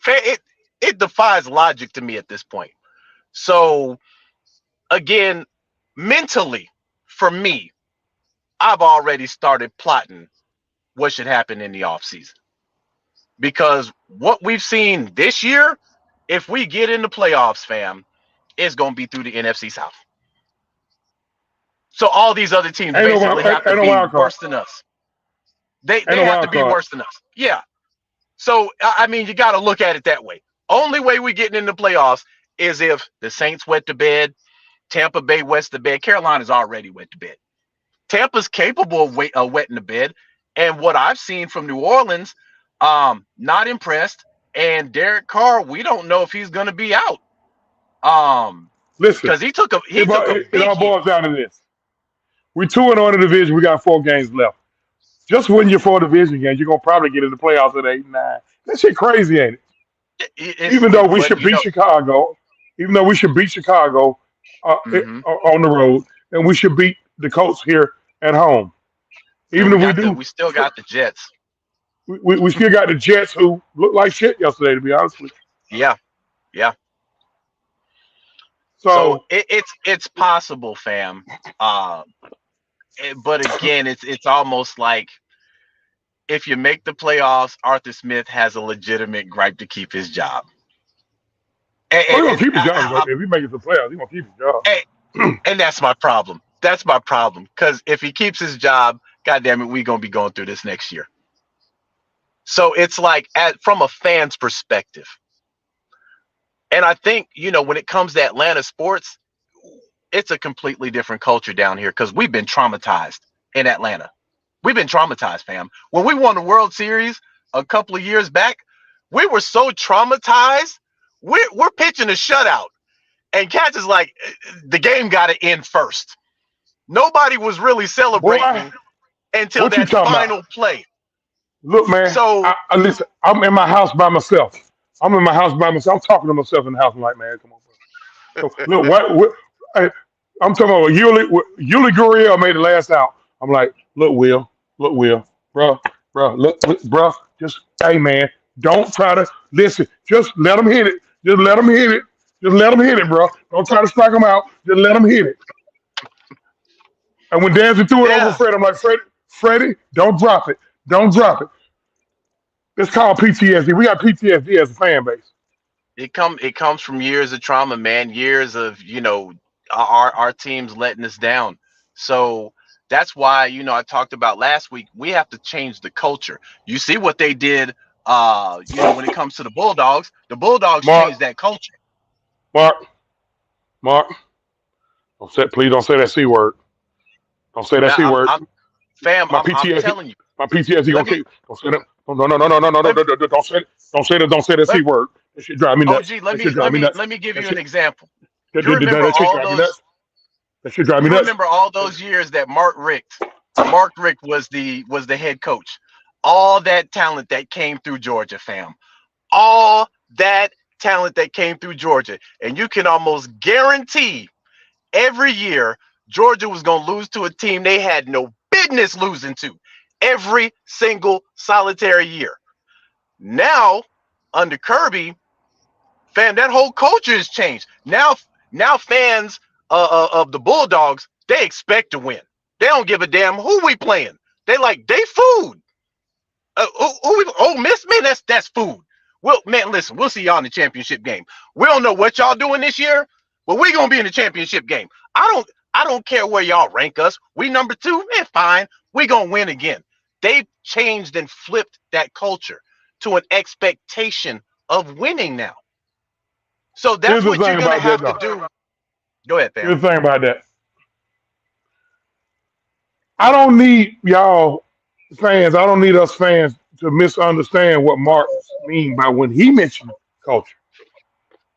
it, it defies logic to me at this point. So again, mentally, for me, I've already started plotting what should happen in the offseason. Because what we've seen this year, if we get in the playoffs, fam, it's going to be through the NFC South. So all these other teams Ain't no basically have to ain't no be wild card. worse than us. They Ain't they no have to wild be card. worse than us. Yeah. So I mean, you got to look at it that way. Only way we getting in the playoffs is if the Saints wet the bed, Tampa Bay wets the bed. Carolina's already wet the bed. Tampa's capable of wetting the bed. And what I've seen from New Orleans, not impressed. And Derek Carr, we don't know if he's going to be out. Um, Listen, because he took a it big all hit. boils down to this. We're 2-0 in the division. We got 4 games left. Just win your 4 division games, you're gonna probably get in the playoffs at 8-9. That shit crazy, ain't it? Even though we But should beat Chicago, even though we should beat Chicago hmm on the road, and we should beat the Colts here at home. and Even if we do, we still got the Jets. we still got the Jets who looked like shit yesterday, to be honest with you. Yeah, yeah. So So, it's possible, fam. But again, it's almost like if you make the playoffs, Arthur Smith has a legitimate gripe to keep his job. well, he's And, gonna keep his job. I, If he makes it to the playoffs, he's gonna keep his job. I, and that's my problem. That's my problem. Because if he keeps his job, goddamn it, we're gonna be going through this next year. So it's like from a fan's perspective. And I think, when it comes to Atlanta sports, it's a completely different culture down here because we've been traumatized in Atlanta. We've been traumatized, fam. When we won the World Series a couple of years back, we were so traumatized. We're pitching a shutout, and Cats is like, the game got to end first. Nobody was really Boy, celebrating until what you that talking about? final play. Look, man, So I listen. I'm in my house by myself. I'm in my house by myself. I'm talking to myself in the house. I'm like, man, come on, bro. So look, I, I'm talking about Yuli Gurriel made the last out. I'm like, look, Will, bro, bro, just hey, man, don't try to listen. Just let them hit it. Just let them hit it. Just let them hit it, bro. Don't try to strike them out. Just let them hit it. And when Danzy threw it over yeah, Fred, I'm like, Freddie, don't drop it. Don't drop it. It's called PTSD. We got PTSD as a fan base. it comes from years of trauma, man. Years of our teams letting us down. So that's why I talked about last week. We have to change the culture. You see what they did. When it comes to the Bulldogs Mark, changed that culture. Mark, Mark, please don't say that C word. Don't say that Now C word. I'm fam. My I'm PTSD, telling you. my PTSD Let gonna me kick. Don't say that. No, no, no, no, no, no, no, no, let no, no, no, don't say that let C word. That shit drive me nuts. OG. Let That shit me drive let me me nuts. let me give That you an shit, example. You remember that shit all drive me those nuts. That shit drive me you nuts. remember all those years that Mark Richt was the head coach. All that talent that came through Georgia, fam. All that talent that came through Georgia. And you can almost guarantee every year Georgia was going to lose to a team they had no business losing to every single solitary year. Now, under Kirby, fam, that whole culture has changed. Now fans of the Bulldogs, they expect to win. They don't give a damn who we playing. They like they food. Who Miss man, that's food. Well, man, listen, we'll see y'all in the championship game. We don't know what y'all doing this year, but we gonna be in the championship game. I don't care where y'all rank us. We number 2, fine. We gonna win again. They've changed and flipped that culture to an expectation of winning now. So Here's that's the what you're thing gonna about that, have to though. do. Go ahead, fam. Here's the thing about that. I don't need y'all fans. I don't need us fans to misunderstand what Mark mean by when he mentioned culture.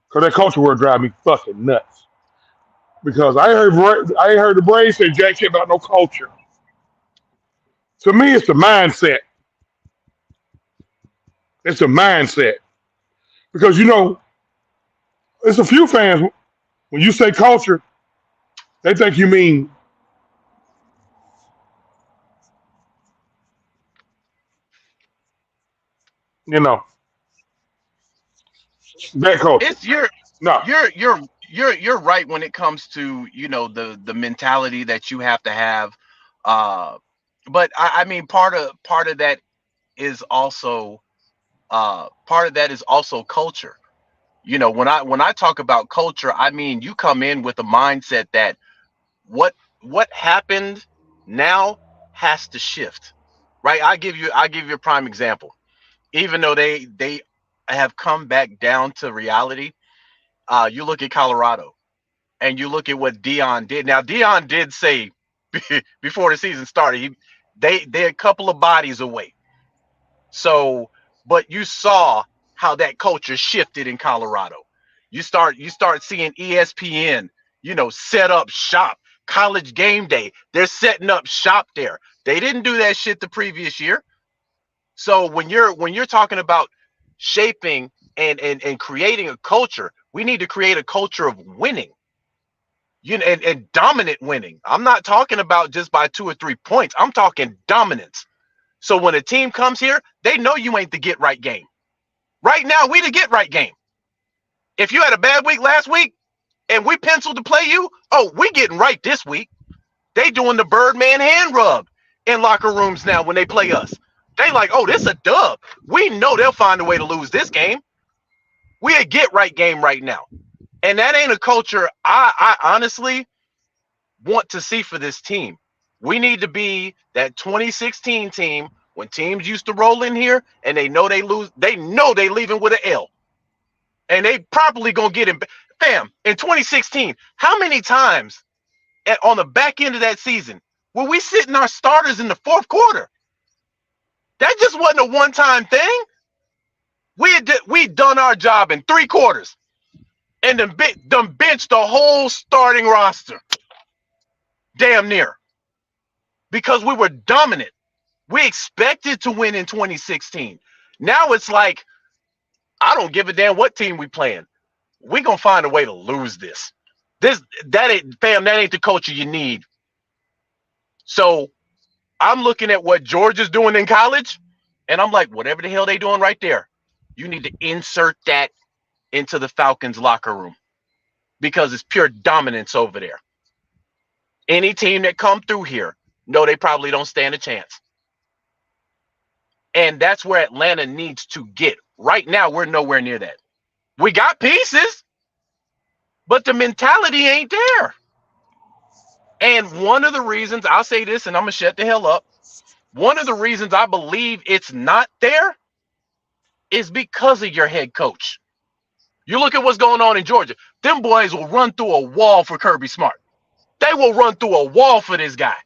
Because that culture word drive me fucking nuts. Because I heard the Braves say jack shit about no culture. To me, it's the mindset. It's a mindset. Because it's a few fans when you say culture, they think you mean you know that culture. It's you're No, you're you're you're right when it comes to the mentality that you have to have. Uh, but I mean part of that is also culture. When I talk about culture, I mean you come in with a mindset that what what happened now has to shift, right? I give you a prime example. Even though they have come back down to reality, you look at Colorado and you look at what Dion did. Now Dion did say before the season started. They're a couple of bodies away. So, but you saw how that culture shifted in Colorado. You start seeing ESPN, set up shop. College game day, they're setting up shop there. They didn't do that shit the previous year. So when you're talking about shaping and creating a culture, we need to create a culture of winning, and dominant winning. I'm not talking about just by 2 or 3 points. I'm talking dominance. So when a team comes here, they know you ain't the get right game. Right now, we the get right game. If you had a bad week last week and we penciled to play you, oh, we getting right this week. They doing the Birdman hand rub in locker rooms now when they play us. They like, oh, this a dub. We know they'll find a way to lose this game. We a get right game right now. And that ain't a culture I honestly want to see for this team. We need to be that 2016 team when teams used to roll in here and they know they lose. They know they leaving with an L. And they probably going to get him. Fam, in 2016, how many times on the back end of that season were we sitting our starters in the fourth quarter? That just wasn't a one-time thing. We done our job in 3 quarters and then benched the whole starting roster. Damn near. Because we were dominant. We expected to win in 2016. Now it's like, I don't give a damn what team we playing. We gonna find a way to lose this. That ain't the culture you need. So I'm looking at what Georgia's doing in college, and I'm like, whatever the hell they doing right there, you need to insert that into the Falcons locker room because it's pure dominance over there. Any team that come through here, no, they probably don't stand a chance. And that's where Atlanta needs to get. Right now, we're nowhere near that. We got pieces, but the mentality ain't there. And one of the reasons, I'll say this and I'm going to shut the hell up. One of the reasons I believe it's not there is because of your head coach. You look at what's going on in Georgia. Them boys will run through a wall for Kirby Smart. They will run through a wall for this guy.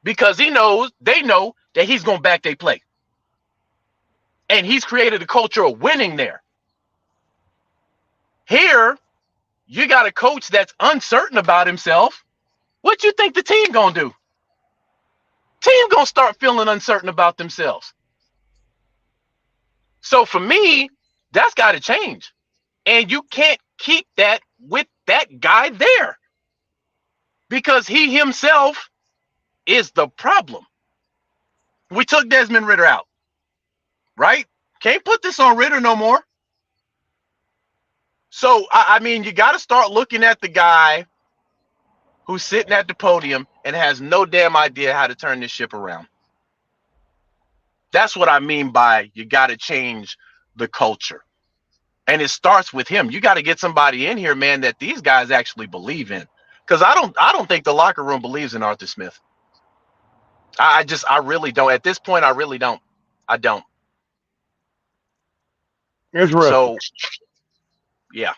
Because they know that he's going to back their play. And he's created a culture of winning there. Here, you got a coach that's uncertain about himself. What you think the team going to do? Team going to start feeling uncertain about themselves. So for me, that's got to change. And you can't keep that with that guy there. Because he himself is the problem. We took Desmond Ridder out. Right? Can't put this on Ridder no more. So, I mean, you got to start looking at the guy who's sitting at the podium and has no damn idea how to turn this ship around. That's what I mean by you got to change the culture. And it starts with him. You got to get somebody in here, man, that these guys actually believe in. Because I don't think the locker room believes in Arthur Smith. I really don't. At this point, I really don't. I don't. Interesting. So, yeah.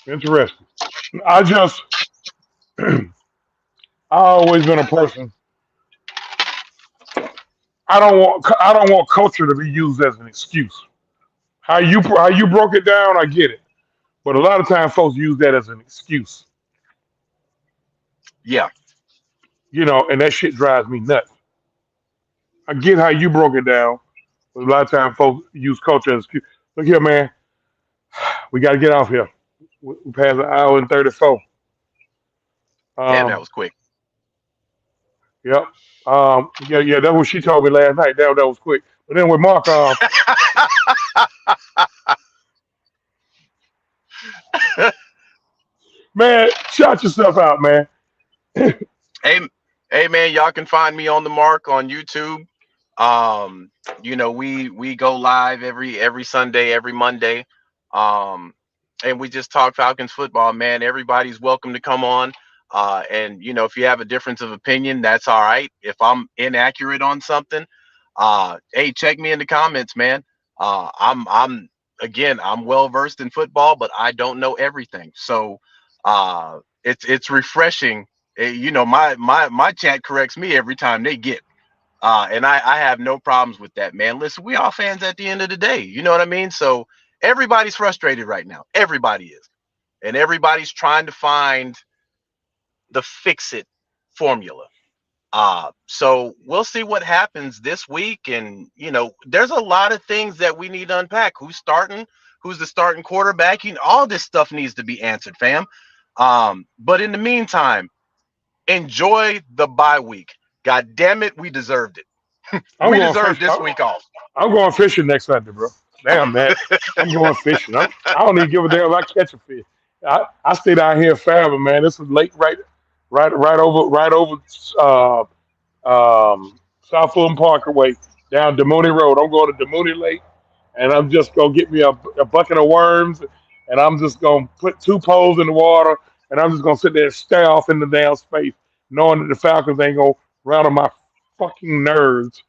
Interesting. I always been a person. I don't want culture to be used as an excuse. How you broke it down, I get it, but a lot of times folks use that as an excuse. Yeah. And that shit drives me nuts. I get how you broke it down, but a lot of times folks use culture as an excuse. Look here, man. We got to get off here. We passed an hour and 34. Damn, that was quick. Yep. Yeah, that's what she told me last night. That was quick. But then with Mark, man, shout yourself out, man. Hey, man, y'all can find me on the Mark on YouTube. We go live every Sunday, every Monday. And we just talk Falcons football, man. Everybody's welcome to come on. And if you have a difference of opinion, that's all right. If I'm inaccurate on something, hey, check me in the comments, man. I'm well versed in football, but I don't know everything. So it's refreshing. You know, my chat corrects me every time they get. And I have no problems with that, man. Listen, we all fans at the end of the day. You know what I mean? So everybody's frustrated right now. Everybody is. And everybody's trying to find the fix it formula. So we'll see what happens this week. And, you know, there's a lot of things that we need to unpack. Who's starting? Who's the starting quarterback? You know, all this stuff needs to be answered, fam. But in the meantime, enjoy the bye week. God damn it, we deserved it. I'm We going deserve fish. this week off. I'm going fishing next Sunday, bro. Damn that. I'm going fishing. I don't even give a damn if I catch a fish. I stay down here in Fairville, man. This is lake right over uh, South Fulham Parkway down Demooney Road. I'm going to Demooney Lake, and I'm just gonna get me a bucket of worms, and I'm just gonna put two poles in the water, and I'm just gonna sit there and stare off in the damn space, knowing that the Falcons ain't gonna run on my fucking nerves.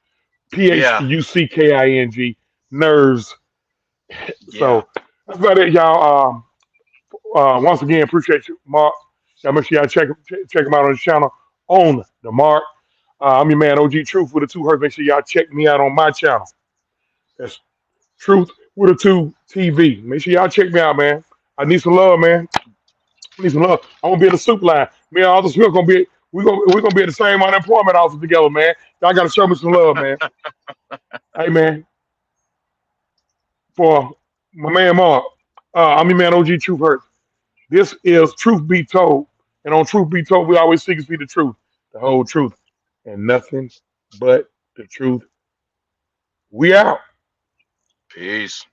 Yeah, PHUCKING nerves. yeah. So that's about it, y'all. Once again, appreciate you, Mark. Y'all make sure y'all check him out on his channel on the Mark. I'm your man, OG Truth with the two hertz. Make sure y'all check me out on my channel. That's Truth with a two TV. Make sure y'all check me out, man. I need some love, man. I need some love. I'm gonna be in the soup line. Me and Arthur Smith gonna be we gonna be at the same unemployment office together, man. Y'all gotta show me some love, man. Hey, man, for my man Mark. I'm your man, OG Truth Hurts. This is Truth Be Told. And on Truth Be Told, we always seek to see the truth, the whole truth, and nothing but the truth. We out. Peace.